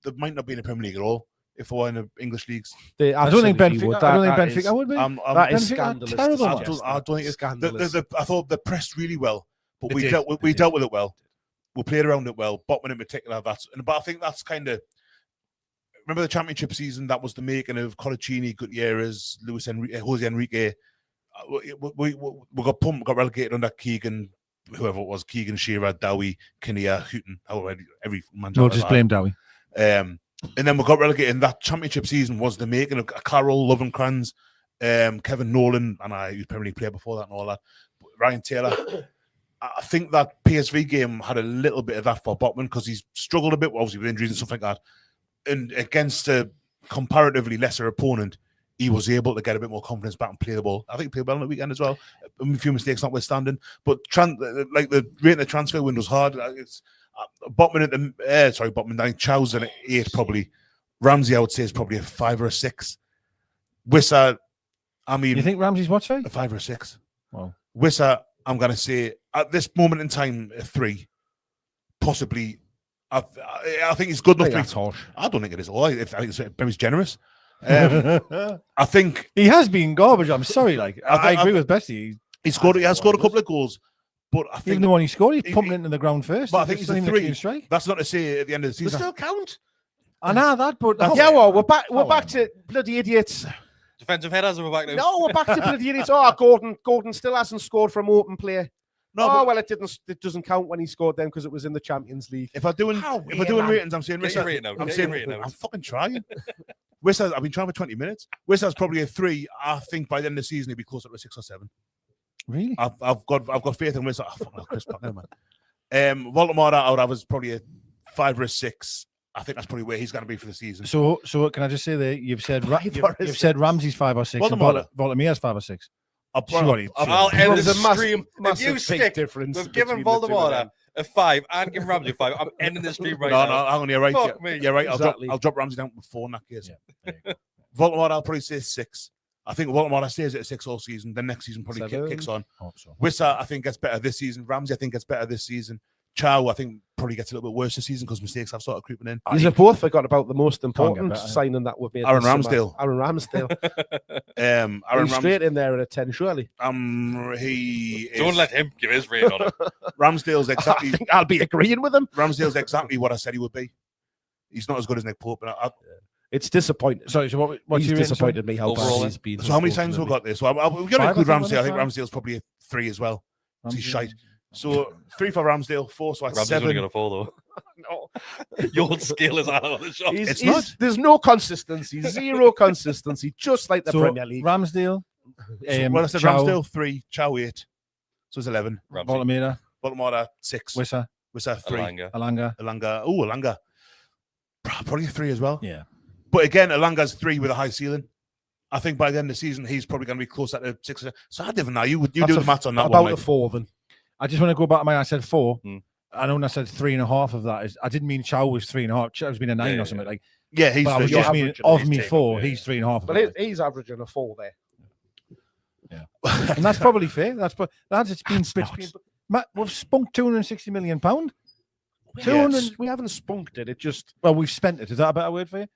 They might not be in the Premier League at all if they were in the English leagues. They I don't think absolutely Benfica. would. I don't That think is- Benfica would be. That is Benfica are scandalous. to terrible, man. suggest I don't think it's scandalous. I thought they pressed really well, but They we did, dealt with, they we did. dealt with it well. We played around it well. Botman in particular, but I think that's kind of. Remember the championship season? That was the making of Colaccini, Gutierrez, Jose Enrique. We got pumped, got relegated under Keegan, whoever it was, Keegan, Shearer, Dowie, Kinnear, Houghton, every man. No, just blame Dowie. And then we got relegated. And that championship season was the making of Carroll, Lovenkrands, Kevin Nolan, and he was Premier League player before that and all that. Ryan Taylor. I think that PSV game had a little bit of that for Botman because he's struggled a bit, obviously with injuries and stuff like that. And against a comparatively lesser opponent, he was able to get a bit more confidence back and play the ball. I think he played well on the weekend as well. A few mistakes notwithstanding. But like the rate of the transfer window's hard. It's Botman at the Botman. I think Chow's an 8 probably. Ramsey, I would say, is probably a 5 or a 6. Wissa, I mean, You think Ramsey's what, sorry? a 5 or a 6. Wow. Wissa, I'm going to say at this moment in time, a 3, possibly. I think he's good I enough. think that's harsh. I don't think it is all. I think it's generous. I think He has been garbage. I'm sorry. Like I agree with Bessie. he has scored a couple of goals, but I Even think the one he scored, he he- pumped it into the ground first. but I think It's he's a not even 3. clean strike. That's not to say at the end of the They season. still count. I know that, but Yeah, well, we're back. We're Oh, back to bloody idiots. Defensive headers are back now. No, we're back to bloody idiots. Oh, Gordon still hasn't scored from open play. No, Oh but well, it doesn't count when he scored them because it was in the Champions League. if I'm doing How if weird, I'm doing man. ratings, I'm saying Get your Wissa. rating out. I'm Get saying your rating out. I'm fucking trying. Wissa, I've been trying for 20 minutes. Wissa's probably a 3. I think by the end of the season he'll be closer to a 6 or 7. really, I've got faith in Wissa. Oh, fuck, Chris Patton, man. Voldemort I would have is probably a 5 or a 6. I think that's probably where he's going to be for the season. so can I just say that you've said Five or a you've said Ramsey's 5 or 6, and Voldemort. Volodymyr's 5 or 6. Surely. I'll There end was this a massive- stream. If massive you big stick difference with giving between the two of Voldemort them. a 5 and giving Ramsey a 5, I'm ending the stream right No, now. hang on, you're right. Fuck Yeah, me. you're right. Exactly. I'll drop Ramsey down to 4 in that case. Yeah, Voldemort, I'll probably say 6. I think Voldemort stays at a 6 all season. Then next season probably 7. kicks on. Hope so. Wissa, I think gets better this season. Ramsey, I think gets better this season. Chow, I think, probably gets a little bit worse this season because mistakes have started creeping in. You've both forgot about the most important better. signing that we've made. Aaron this summer. Ramsdale. Aaron Ramsdale. Aaron He's straight in there at a 10, surely. He is, Don't let him give his rate on it. Ramsdale's I exactly think I'll be agreeing with him. Ramsdale's exactly what I said he would be. He's not as good as Nick Pope. But It's disappointing. Sorry, so what's He's your disappointed me how Overall, bad he's been. so how many times have we got this? So we've got to Five, include I think, Ramsdale. I think wasn't it? Ramsdale's probably a 3 as well. He's Ramsdale. shite. So 3 for Ramsdale, 4, so that's Ramsey's only 7. going to fall, though. No. Your skill is out of the shot. It's not. There's no consistency, zero consistency, just like the So, Premier League. Ramsdale, Well, I said Chow, Ramsdale 3, Chow 8, so it's 11. Ramsey, Voltameda, Baltimore 6, Wissa, Wissa 3, Alanga. Alanga. Alanga. Oh, Alanga. Probably a 3 as well. Yeah. But again, Alanga's 3 with a high ceiling. I think by the end of the season, he's probably going to be closer to 6. So I don't know. You do That's the maths on that about one. a 4 then. I just want to go back to I said 4. Mm. I know when I said 3.5 of that is I didn't mean Chow was 3.5. Chow's been a 9 Yeah, or something like. Yeah, he's But I was the- just yeah. meaning average of he's me taken, 4. yeah. He's 3.5. But he's averaging a 4 there. And that's probably fair. It's been. That's not. We've spunked £260 million. Yes. We haven't spunked it. It just Well, we've spent it. Is that a better word for you?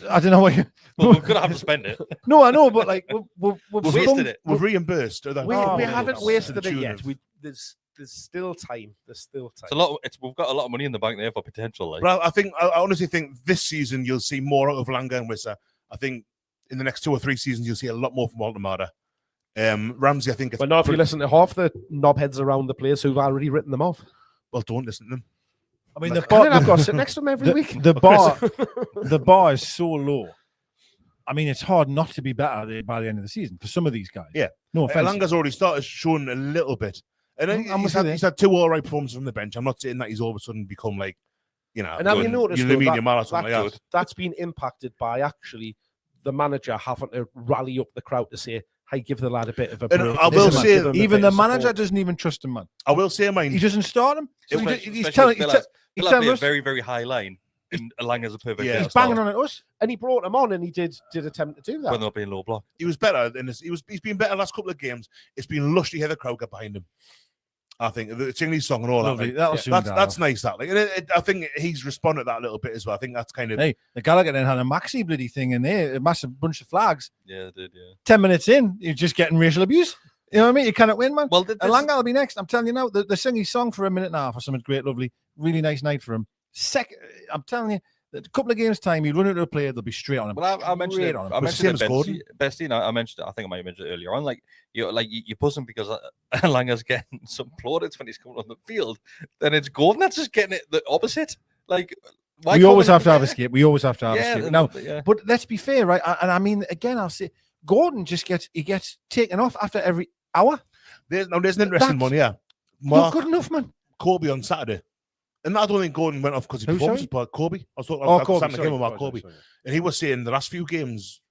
I don't know what you. Well, we're going to have to spend it. No, I know, but like we've Wasted spunked it. We've reimbursed. we Oh, haven't to wasted the it tune yet. of- There's still time. There's still time. It's a lot. We've got a lot of money in the bank there for potential. Like, But I honestly think this season you'll see more out of Langa and Wissa. I think in the next 2 or 3 seasons you'll see a lot more from Baltimore. Ramsey, I think. But not if you listen to half the knobheads around the place who've already written them off. Well, don't listen to them. I mean, Like, the And then I've bar, got to sit next to them every week. the bar is so low. I mean, it's hard not to be better by the end of the season for some of these guys. Yeah. No offense. Langa's already started showing a little bit. And then I'm with he's had 2 all right performances from the bench. I'm not saying that he's all of a sudden become like, you know, And have you good, noticed you know, though, medium or something like that. that's been impacted by actually the manager having to rally up the crowd to say, "Hey, give the lad a bit of a break." And I will Give say, him a Even bit the of support." manager doesn't even trust him, man. I will say mine. He doesn't start him. So especially he's with telling Villa. he's Villa telling play a us very, very high line. And Alanga's a perfect. Yeah. player he's to start banging on at us. and he brought him on, and he did attempt to do that. when they're being low block. He was better than this. He's been better last couple of games. It's been lush to hear the crowd get behind him. I think the singing his song and all Lovely. that. That'll Like, soon that's die nice. That like, and I think he's responded to that a little bit as well. I think that's kind of Hey, the Gallagher then had a maxi bloody thing in there, a massive bunch of flags. Yeah, it did. Yeah. 10 minutes in, you're just getting racial abuse. You know what I mean? You cannot win, man. Well, Alanga will be next. I'm telling you now. They sing his song for a minute and a half or something great, lovely, really nice night for him. I'm telling you, a couple of games time, you run into a player, they'll be straight on him. Well, I mentioned Straight it. on him. I But mentioned it, same as Gordon. Besty, and I mentioned it. I think I might have mentioned it earlier on. Like you're buzzing because Langa's getting some plaudits when he's coming on the field. Then it's Gordon that's just getting it the opposite. Like why We always call have to have a him- skip. We always have to have a Yeah, skip. Now, yeah. but let's be fair, right? And I mean, again, I'll say Gordon just gets taken off after every hour. there's an interesting That's one. Yeah, Not Mark good enough, man. Kobe on Saturday, and I don't think Gordon went off because he Who, performed. sorry? But Kobe, I was talking. Oh, I was Kobe, starting to give him sorry, about Kobe, sorry. and he was saying the last few games,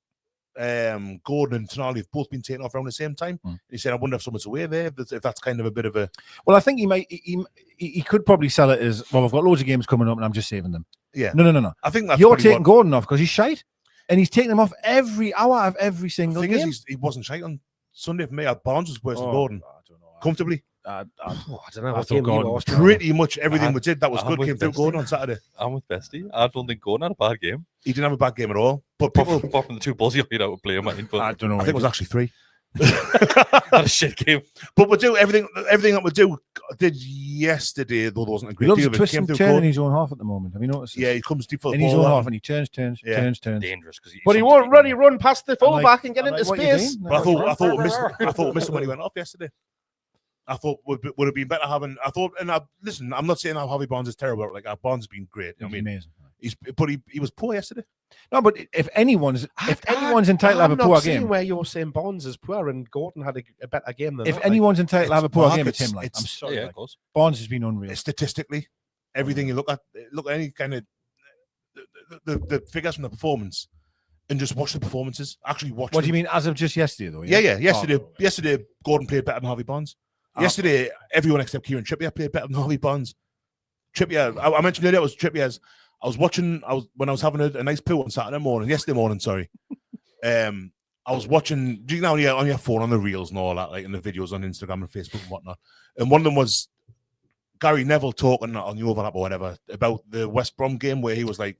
Gordon and Tonali have both been taken off around the same time. He said, "I wonder if someone's away there. If that's kind of a bit of a Well, I think he could probably sell it as well. We've got loads of games coming up, and I'm just saving them. yeah." No. I think that's You're probably taking what- Gordon off because he's shite, and he's taking him off every hour of every The single thing game. is, he wasn't shite on Sunday for me. Barnes was worse than Oh, Gordon I don't know. comfortably. I don't know. I what thought game he Gordon was. was Pretty much everything I'm- we did that was I'm good with came through Bestie. Gordon on Saturday. I'm with Besty. I don't think Gordon had a bad game. He didn't have a bad game at all. But Apart people, from, apart from the 2 balls he got out of play, mine, but I don't know. I think it was actually 3. had a shit game. But we do everything that we did yesterday, though there wasn't a he great loves deal to of it. twist Came and through turn in Gordon. his own half at the moment. Have you noticed? Yeah, he comes deep for the in his ball. own that half, and he turns. Yeah. Dangerous because But he won't run past the fullback and get I'm into like, what you space. doing? But I thought we missed him when he went off yesterday. I thought would have been better having. I thought, and listen, I'm not saying how Harvey Barnes is terrible. Like our Barnes has been great. I He's mean, amazing. he was poor yesterday. No, but if anyone's entitled to have a I'm poor not seeing game, where you're saying Bonds is poor and Gordon had a better game than if that. Like, anyone's entitled to have a poor Mark, game, it's it's- him. Like, it's- I'm sorry, Yeah, like, of course. Barnes has been unreal. Statistically, everything you look at any kind of the figures from the performance, and just watch the performances. Actually, watch. What do you them. mean? As of just yesterday, though? Yeah. Yesterday, Oh, yesterday, Gordon played better than Harvey Barnes. Oh. Yesterday, everyone except Kieran Trippier played better than Harvey Barnes. Trippier, I mentioned earlier, it was Trippier's. When I was having a nice poo on yesterday morning, sorry. I was watching, do you know, on your phone, on the reels and all that, like in the videos on Instagram and Facebook and whatnot. And one of them was Gary Neville talking on the overlap or whatever about the West Brom game where he was like,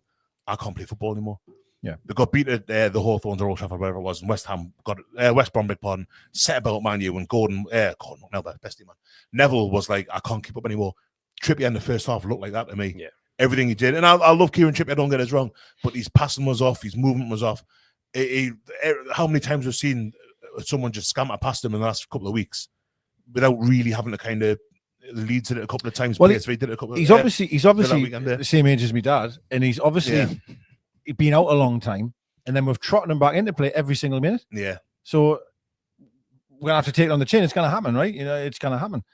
I can't play football anymore. Yeah. They got beat at the Hawthorns or Old Trafford, whatever it was, and West Ham got West Brom, big pardon, set about Man U, and Gordon, Besty man. Neville was like, I can't keep up anymore. Trippier in the first half looked like that to me. Yeah. Everything he did. And I love Kieran Trippier, don't get us wrong, but his passing was off, his movement was off. How many times we've seen someone just scamper past him in the last couple of weeks without really having to kind of Leeds did it a couple of times. Well, PSV did it a couple of he's obviously weekend, the same age as my dad, and he's obviously been out a long time, and then we've trotted him back into play every single minute. Yeah. So we're gonna have to take it on the chin. It's gonna happen, right? You know, it's gonna happen.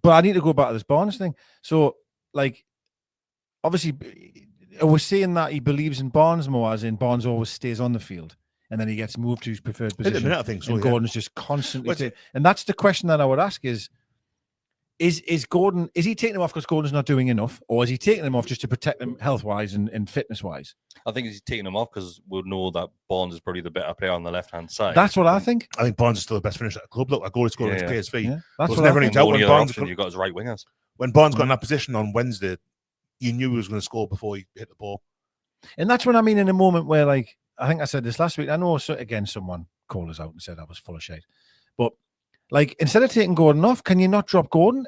But I need to go back to this Barnes thing. So, like, obviously, we're saying that he believes in Barnes more, as in Barnes always stays on the field, and then he gets moved to his preferred position. In a minute, I think so. And Gordon's just constantly. And that's the question that I would ask: is Gordon? Is he taking him off because Gordon's not doing enough, or is he taking him off just to protect him health wise and fitness wise? I think he's taking him off because we'll know that Barnes is probably the better player on the left hand side. That's what I think. I think Barnes is still the best finisher at the club. Look, a goal he scored against PSV. Yeah, that's was what never I any think. doubt Only when other Barnes option you've got is right wingers. When Barnes got in that position on Wednesday, you knew he was going to score before he hit the ball. And that's what I mean in a moment where, like, I think I said this last week. I know, again, someone called us out and said I was full of shit. But, like, instead of taking Gordon off, can you not drop Gordon?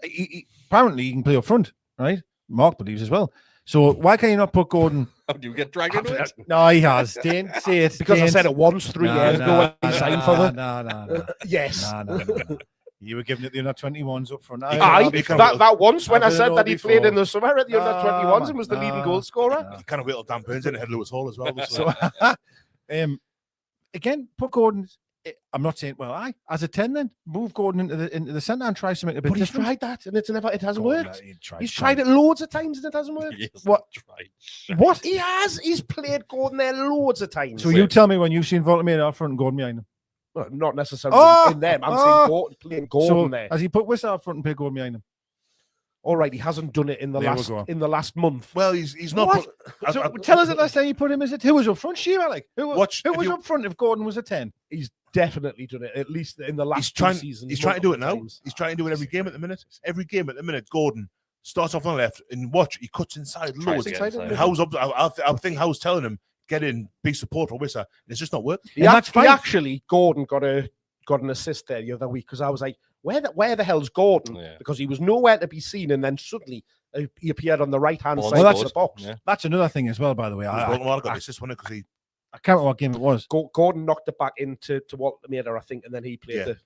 Apparently, he can play up front, right? Mark believes as well. So why can you not put Gordon? How do you get dragged into it? No, he has. Didn't say it. Because I said it once 3 years ago when he signed for them. No. Yes. No. You were giving it the under 21s up front. That once when I I've said heard that it he all played in before. the summer at the under 21s and was the leading goal scorer. He kind of waited Dan Burns in and had Lewis Hall as well. So, again, put Gordon. I'm not saying, well, as a 10 then move Gordon into the centre and try something a bit But he's different. tried that and it hasn't worked. He's tried tried it loads of times and it hasn't worked. What? What? He has. He's played Gordon there loads of times. So you tell me when you've seen Voltamir up front and Gordon behind him. Well, not necessarily in them. I'm saying Gordon, playing Gordon So there. has he put Whistle up front and played Gordon behind him? All right, he hasn't done it in the last month. Well, he's not. What? So tell us the last time you put him as who was up front? Shearer, like who was up front if Gordon was a 10? He's definitely done it, at least in the last two seasons. He's trying to do it now. Times. He's trying to do it every game at the minute. Every game at the minute, Gordon starts off on the left and watch. He cuts inside loads. Howe's up. I think Howe's telling him get in, be support for Wissa. It's just not working. Gordon got an assist there the other week because I was like, where the hell's Gordon? Yeah. Because he was nowhere to be seen, and then suddenly he appeared on the right hand side of the box. Yeah. That's another thing as well, by the way. I got the assist, wasn't it? Because I can't remember what game it was. Gordon knocked it back into Walter, I think, and then he played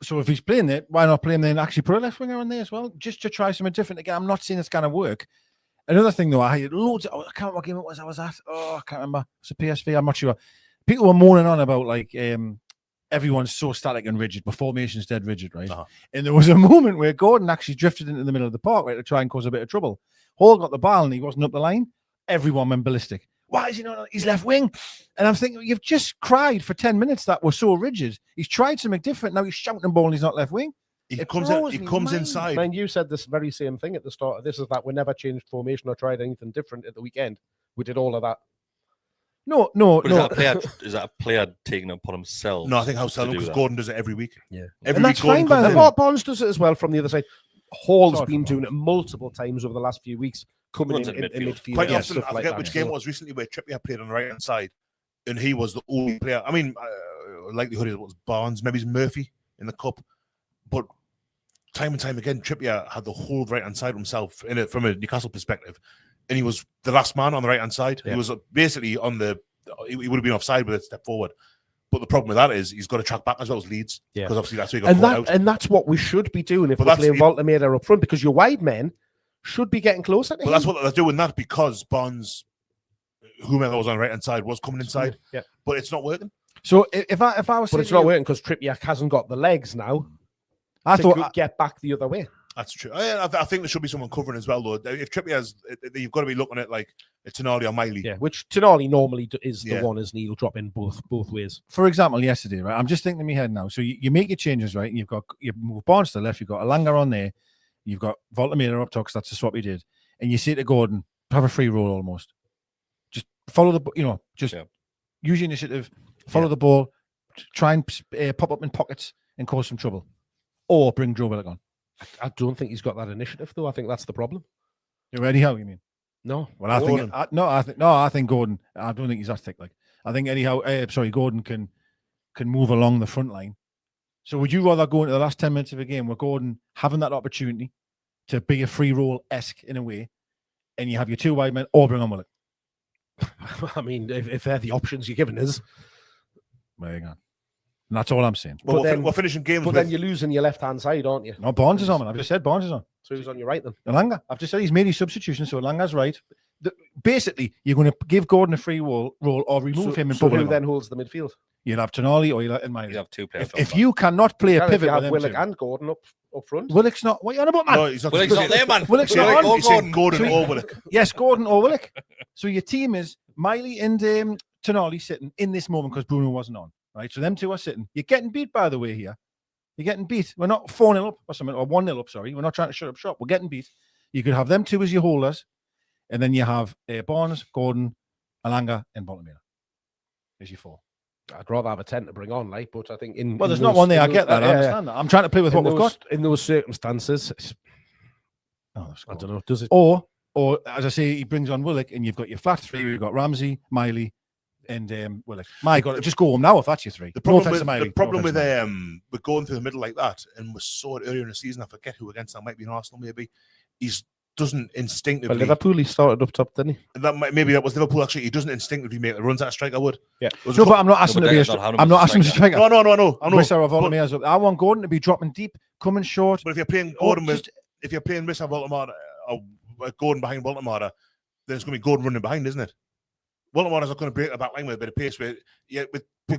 So if he's playing it, why not play him then? Actually put a left winger on there as well, just to try something different. Again, I'm not saying it's going to work. Another thing though, I had loads. I can't remember what game it was. I was at. I can't remember. It's a PSV. I'm not sure. People were moaning on about like everyone's so static and rigid. The formation's dead rigid, right? Uh-huh. And there was a moment where Gordon actually drifted into the middle of the park, right, to try and cause a bit of trouble. Hall got the ball and he wasn't up the line. Everyone went ballistic. Why is he not on his left wing? And I'm thinking, you've just cried for 10 minutes that we're so rigid. He's tried something different. Now he's shouting the ball and he's not left wing. He comes inside. Man, you said this very same thing at the start of this, is that we never changed formation or tried anything different at the weekend. We did all of that. No. Is that a player taking it upon himself? No, I think Howe's telling him because Gordon does it every week. Yeah. Every and week that's fine, but Barnes does it as well from the other side. Hall's been doing it multiple times over the last few weeks, coming in midfield. Quite often, I forget which game it was recently where Trippier played on the right-hand side, and he was the only player. I mean, likelihood is it was Barnes, maybe it's Murphy in the cup, but time and time again, Trippier had the whole right-hand side himself from a Newcastle perspective, and he was the last man on the right-hand side. Yeah. He was basically he would have been offside with a step forward. But the problem with that is he's got to track back as well as Leeds. Yeah. Because obviously that's where he got caught out. And that's what we should be doing if we're playing Voltamir up front, because your wide men should be getting closer to him. But that's what they're doing that because Barnes, whomever was on the right-hand side, was coming inside. Yeah. But it's not working. So if I was... But it's not working because Trippier hasn't got the legs now. I thought get back the other way. That's true. I think there should be someone covering as well, though. If Trippier's, you've got to be looking at like Tonali or Miley. Yeah, which Tonali normally is the one, isn't he? He'll drop in both ways. For example, yesterday, right? I'm just thinking in my head now. So you make your changes, right? You move Barnes to the left. You've got Alanga on there. You've got Voltamir up top because that's the swap he did. And you say to Gordon, have a free roll almost. Just follow use your initiative, follow the ball, try and pop up in pockets and cause some trouble, or bring Joe Willock on. I don't think he's got that initiative, though. I think that's the problem. You're Eddie Howe, you mean? No. Well, I think Gordon. I don't think he's that thick. Like I think Eddie Howe. Gordon can move along the front line. So would you rather go into the last 10 minutes of a game with Gordon having that opportunity to be a free roll-esque in a way, and you have your two wide men, or bring on Willock? I mean, if they're the options you're giving us, There you go. And that's all I'm saying. Well, we're finishing games. But then you're losing your left-hand side, aren't you? No, Barnes is on. I've just said Barnes is on. So who's on your right then? Elanga. I've just said he's made his substitution, so Elanga's right. Basically, you're going to give Gordon a free roll or remove him and so put who him then on. holds the midfield? You'll have Tonali or you'll have Miley. You have two players. If you cannot play a pivot You with have them Willock two, and Gordon up front. Willock's not. What are you on about, man? No, he's not. Willock's not there, man. Willock's not on. He's saying Gordon or Willock. Yes, Gordon or Willock. So your team is Miley and Tonali sitting in this moment because Bruno wasn't on. Right, so them two are sitting. You're getting beat, by the way, here. You're getting beat. We're not 4-0 up or something, or 1-0 up, sorry. We're not trying to shut up shop. We're getting beat. You could have them two as your holders, and then you have Barnes, Gordon, Elanga, and Baltimore as your four. I'd rather have a 10 to bring on, like, but I think Well, there's not one there. I get that. I understand that. I'm trying to play with what we've got. In those circumstances, Oh, I don't know. Does it? Or as I say, he brings on Willock, and you've got your flat three. You've got Ramsey, Miley, and Willock. My God, just go home now if that's your three. The problem with with going through the middle like that, and we saw it earlier in the season. I forget who against. That might be an Arsenal. Maybe doesn't instinctively. But Liverpool, he started up top, didn't he? Maybe that was Liverpool. Actually, he doesn't instinctively make the runs at a striker would. Yeah. No, but I'm not asking to be. I'm not asking to strike. No. I know. I want Gordon to be dropping deep, coming short. But if you're playing Gordon if you're playing Missa Voltamata or Gordon behind Voltamata, then it's going to be Gordon running behind, isn't it? Voltamata's not going to break the back line with a bit of pace. With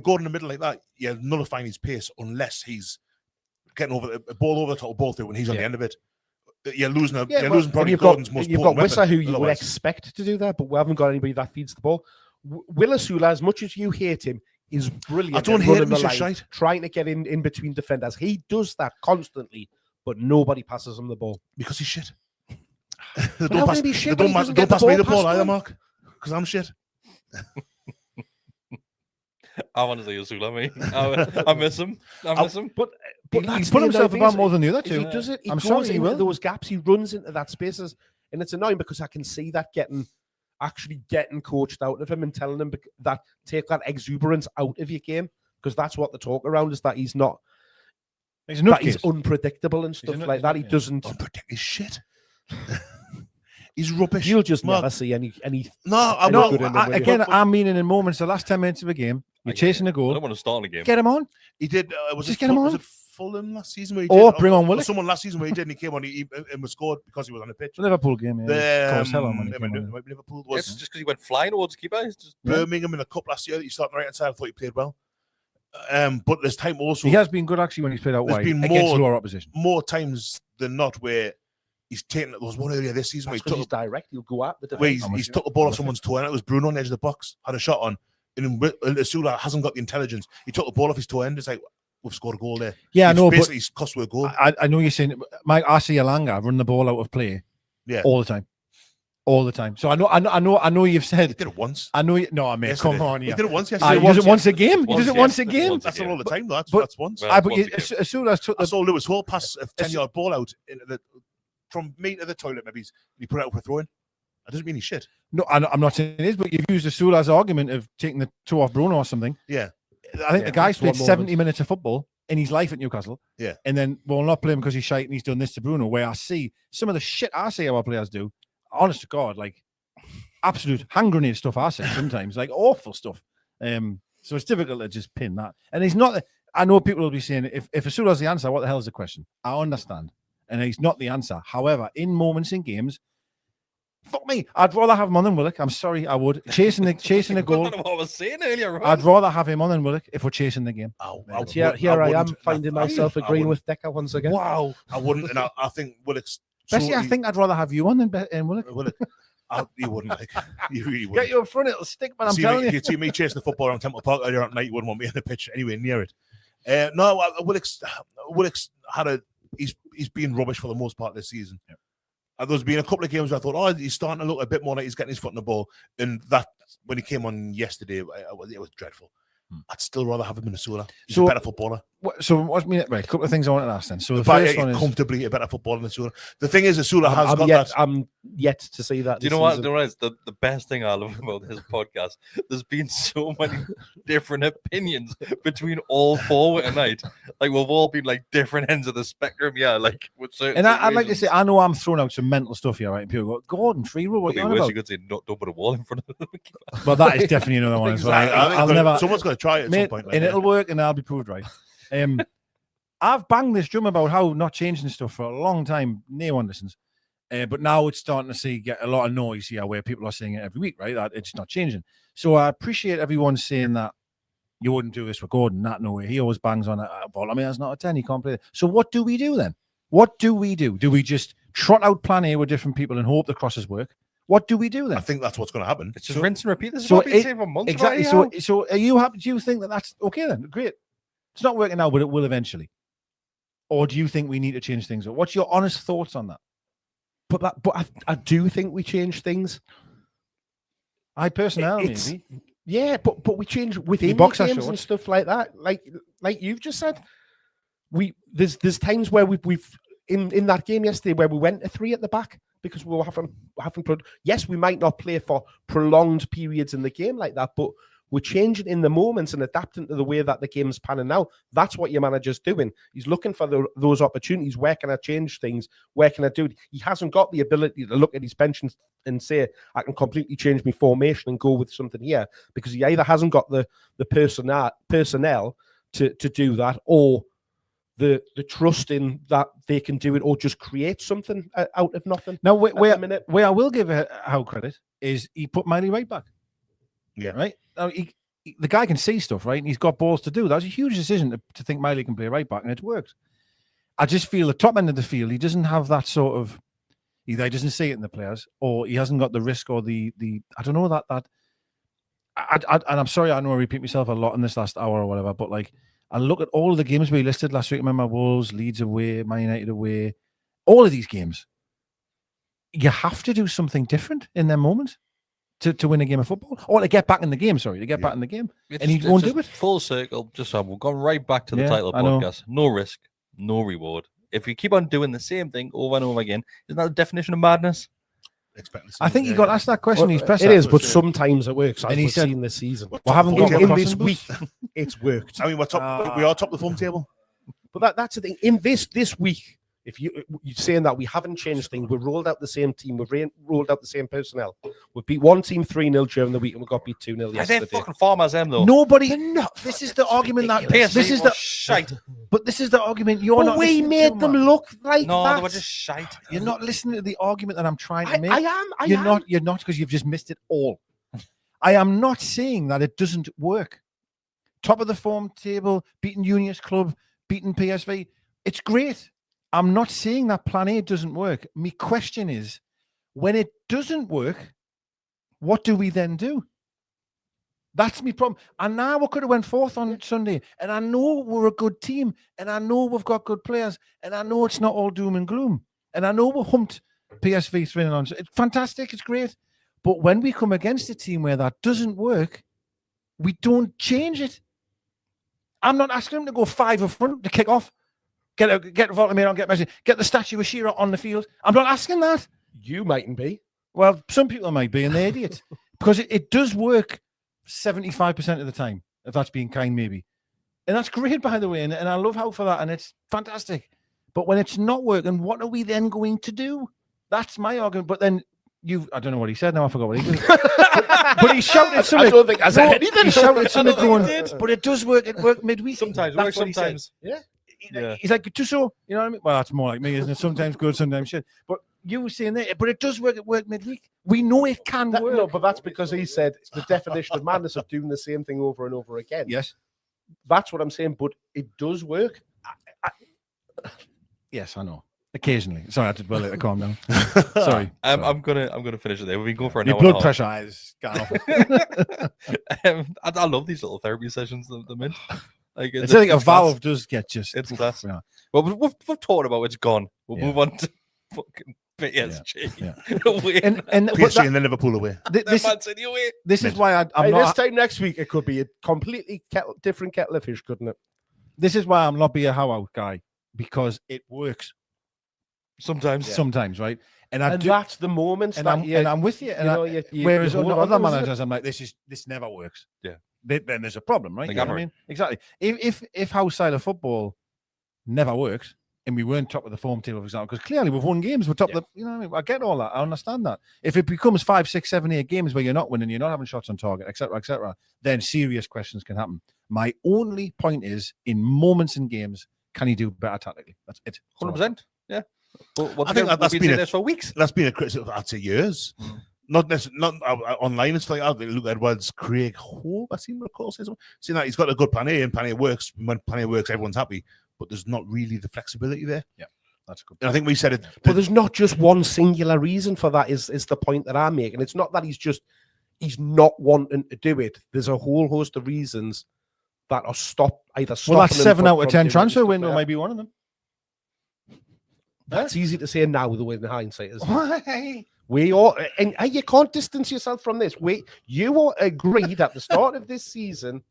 Gordon in the middle like that, you're nullifying his pace unless he's getting over the ball over the top of ball through when he's on the end of it. You're losing probably Gordon's most You've got weapon. Wissa, who you would expect to do that, but we haven't got anybody that feeds the ball. Willisula, as much as you hate him, is brilliant. I don't hate him, he's line, trying to get in between defenders. He does that constantly, but nobody passes him the ball. Because he's shit. Don't pass me the ball either, Mark. Because I'm shit. I want to see Osula, mate. I miss him. But he's put himself about more than the other two. He does it. He I'm goes sorry, he into will. those gaps. He runs into that spaces, and it's annoying because I can see that actually getting coached out of him and telling him that take that exuberance out of your game, because that's what the talk around is, that he's not. He's unpredictable and stuff like that. He doesn't. He's shit. He's rubbish. You'll just never see any. Again, I'm meaning in moments, the last 10 minutes of a game, you're chasing a goal. I don't want to start a game. Get him on. He did. Was it Fulham last season? Where he or did, bring on Willock. Someone last season where he did, and he came on and was scored because he was on the pitch. The Liverpool game, yeah. Liverpool was just because he went flying towards the keeper. Birmingham in the cup last year. He started on the right hand side. I thought he played well. But there's time also. He has been good actually when he's played out wide against lower opposition. More times than not where he's taken. There was one earlier this season where he's direct. He'll go at the defense. Where he's took the ball off someone's toe, and it was Bruno on the edge of the box, had a shot on, and Asula hasn't got the intelligence. He took the ball off his toe end. It's like, we've scored a goal there. Yeah, I know, but he's cost with a goal. I know you're saying, Mike. I see Elanga run the ball out of play, all the time. So I know you've said he did it once. I know. No, mate, come on, he did it once. Yes, he does it once a game. He does it once a game. That's not all the time. That's once. But as soon as I saw Lewis Hall pass a 10-yard ball out from me to the toilet. Maybe he put it out for throwing. That doesn't mean he's shit. No, I'm not saying it is, but you've used Asula's argument of taking the toe off Bruno or something. Yeah. I think the guy's played 70 minutes of football in his life at Newcastle. Yeah. And then we'll not play him because he's shite and he's done this to Bruno, where I see some of the shit I see our players do. Honest to God, like absolute hand grenade stuff I see sometimes, like awful stuff. So it's difficult to just pin that. And he's not, I know people will be saying, if Asula's the answer, what the hell is the question? I understand. And he's not the answer. However, in moments in games, fuck me, I'd rather have him on than Willock. I'm sorry, I would. Chasing the goal. What I was saying earlier, right? I'd rather have him on than Willock if we're chasing the game. Here I am finding myself agreeing with Deka once again. Wow. I wouldn't, and I think Willock's... Especially, I think I'd rather have you on than Willock. You wouldn't, like. You really wouldn't. Get you up front, it'll stick, man, I'm telling you. You see me chasing the football around Temple Park earlier at night, you wouldn't want me on the pitch anywhere near it. No, Willock's had he's been rubbish for the most part this season. Yeah. And there's been a couple of games where I thought, he's starting to look a bit more like he's getting his foot in the ball. And that, when he came on yesterday, it was dreadful. I'd still rather have him in Asula. He's a better footballer. So what's me? Right, a couple of things I wanted to ask then. So the But first one is comfortably a better football than Sula. The thing is, Sula has got that. I'm yet to see that. Do you know what? The best thing I love about this podcast? There's been so many different opinions between all four tonight. Like we've all been like different ends of the spectrum. Yeah, like with certain. And I'd like to say, I know I'm throwing out some mental stuff here, right? And people go, Gordon, free rule, what are you on about? You could say, don't put a wall in front of them. Well, that is definitely another one as well. I'll never. Someone's got to try it at some point. And it'll work, and I'll be proved right. I've banged this drum about how not changing stuff for a long time. No one listens. But now it's starting to get a lot of noise here where people are saying it every week, right? That it's not changing. So I appreciate everyone saying that you wouldn't do this with Gordon. Not no way. He always bangs on it. Well, I mean, that's not a 10. He can't play it. So what do we do then? What do we do? Do we just trot out plan A with different people and hope the crosses work? What do we do then? I think that's what's going to happen. It's just rinse and repeat. This is what we've been saying for months. Exactly. So are you happy? Do you think that that's okay then? Great. It's not working now, but it will eventually. Or do you think we need to change things? What's your honest thoughts on that? But I do think we change things. I personally, maybe. Yeah, but we change within boxer games shorts and stuff like that. Like you've just said, there's times where we've in that game yesterday where we went to 3 at the back because we were having. Yes, we might not play for prolonged periods in the game like that, but we're changing in the moments and adapting to the way that the game's panning out. That's what your manager's doing. He's looking for those opportunities. Where can I change things? Where can I do it? He hasn't got the ability to look at his bench and say, I can completely change my formation and go with something here, because he either hasn't got the personnel to do that, or the trust in that they can do it, or just create something out of nothing. Now, where I will give Howe credit is he put Miley right back. Yeah. Right? Now, the guy can see stuff, right? And he's got balls to do. That was a huge decision to think Miley can play right back, and it's worked. I just feel the top end of the field, he doesn't have that sort of, either he doesn't see it in the players, or he hasn't got the risk or the I don't know that and I'm sorry, I know I repeat myself a lot in this last hour or whatever, but like, I look at all of the games we listed last week. Remember Wolves, Leeds away, Man United away, all of these games. You have to do something different in their moments to win a game of football, or to get back in the game. Sorry, to get back in the game, and he won't do it. Full circle. Just we've gone right back to the title of the podcast. No risk, no reward. If you keep on doing the same thing over and over again, isn't that the definition of madness? I think he got asked that question. He's pressed. It is, but sometimes it works. And he's seen this season. We haven't got in this week. It's worked. I mean, we are top of the form table. But that's the thing. In this week, if you're saying that we haven't changed things, we've rolled out the same team, we've rolled out the same personnel. We've beat one team 3-0 during the week, and we got beat 2-0 yesterday. They're fucking farmers, them though. Nobody. This is the argument that this is the shite. But this is the argument you're not. We made them look like that. They were just shite. You're not listening to the argument that I'm trying to make. I am. You're not because you've just missed it all. I am not saying that it doesn't work. Top of the form table, beating Unions Club, beating PSV. It's great. I'm not saying that plan A doesn't work. My question is, when it doesn't work, what do we then do? That's my problem. And now we could have went fourth on Sunday, and I know we're a good team, and I know we've got good players, and I know it's not all doom and gloom, and I know we humped PSV 3-0. It's fantastic. It's great. But when we come against a team where that doesn't work, we don't change it. I'm not asking them to go 5 up front to kick off. Get Voltamir on, get Messi, get the statue of Shearer on the field. I'm not asking that. You mightn't be. Well, some people might be, and they're idiots. Because it does work 75% of the time, if that's being kind, maybe. And that's great, by the way, and I love Howe for that, and it's fantastic. But when it's not working, what are we then going to do? That's my argument. But then I don't know what he said now, I forgot what he did. but he shouted something. I don't think I said anything. He shouted something going, but it does work. It worked midweek. Sometimes, that's what sometimes. He said. Yeah. He's like, Tusso, you know what I mean? Well, that's more like me, isn't it? Sometimes good, sometimes shit. But you were saying that, but it does work. It worked midweek. We know it can work. No, but that's because he said it's the definition of madness of doing the same thing over and over again. Yes. That's what I'm saying, but it does work. Yes, I know. Occasionally. Sorry, I did well to calm down. Sorry. I'm gonna finish it there. We've been going for an hour. Your blood pressure is gone off. I love these little therapy sessions that they're in. Like, it's like a valve does get just. It's class. Yeah. Well, we've talked about it's gone. We'll move on to fucking PSG. Yeah. and PSG and then Liverpool away. This is why I'm not. This time next week it could be a completely different kettle of fish, couldn't it? this is why I'm not be a Howe guy, because it works sometimes, right? And that's the moments and that I'm with you. And whereas other managers, I'm like, this never works. Yeah. Then there's a problem, right? Like You know what I mean? Exactly. If Howe's style of football never works, and we weren't top of the form table, for example, because clearly we've won games, we're top of the, you know what I mean? I get all that. I understand that. If it becomes 5, 6, 7, 8 games where you're not winning, you're not having shots on target, etc., then serious questions can happen. My only point is, in moments in games, can he do better tactically? That's it. 100%. Yeah. But I think that's been this for weeks. That's been a criticism, I'd say, years. Not necessarily, not online. It's like, Luke Edwards, Craig Hope, I seem to recall saying something. Seeing that he's got a good plan A and plan A works. When plan A works, everyone's happy. But there's not really the flexibility there. Yeah, that's good. And I think we said it. But there's not just one singular reason for that. Is the point that I'm making? It's not that he's not wanting to do it. There's a whole host of reasons that are either stopping. Well, that 7 out of 10 transfer stuff window there. might be one of them. That's easy to say now, though, in hindsight, isn't it? Why? We all, and you can't distance yourself from this. You all agreed at the start of this season.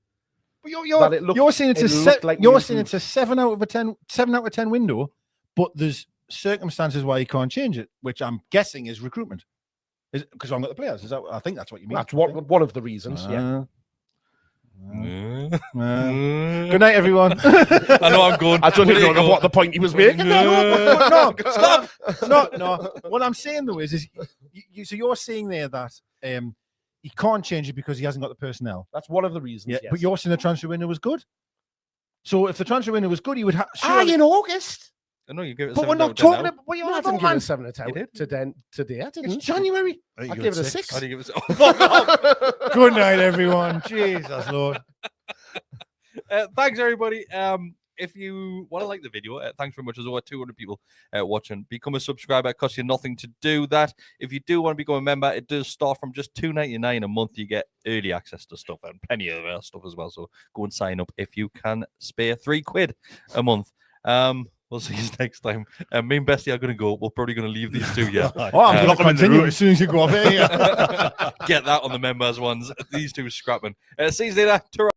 You're saying it's a 7 out of 10 window, but there's circumstances why you can't change it, which I'm guessing is recruitment. Because I'm got the players. I think that's what you mean. That's one of the reasons. Yeah. Good night, everyone. I know I'm going. I don't even know what the point he was making. No, stop. No. What I'm saying though is so you're saying there that he can't change it because he hasn't got the personnel. That's one of the reasons. Yeah, yes. but you're saying the transfer window was good. So if the transfer window was good, he would have. In August. I know you give it. But we're not talking about. What I you're didn't about, give it 7 out of 10 today. I didn't. It's January. I gave it a 6. How do you give it? Good night, everyone. Jesus Lord. Thanks, everybody. If you want to like the video, thanks very much. There's over 200 people watching. Become a subscriber. It costs you nothing to do that. If you do want to become a member, it does start from just $2.99 a month. You get early access to stuff and plenty of other stuff as well. So go and sign up if you can spare £3 a month. We'll see you next time. Me and Besty are going to go. We're probably going to leave these two here. I'm going to continue as soon as you go off here. Get that on the members ones. These two scrapping. See you later.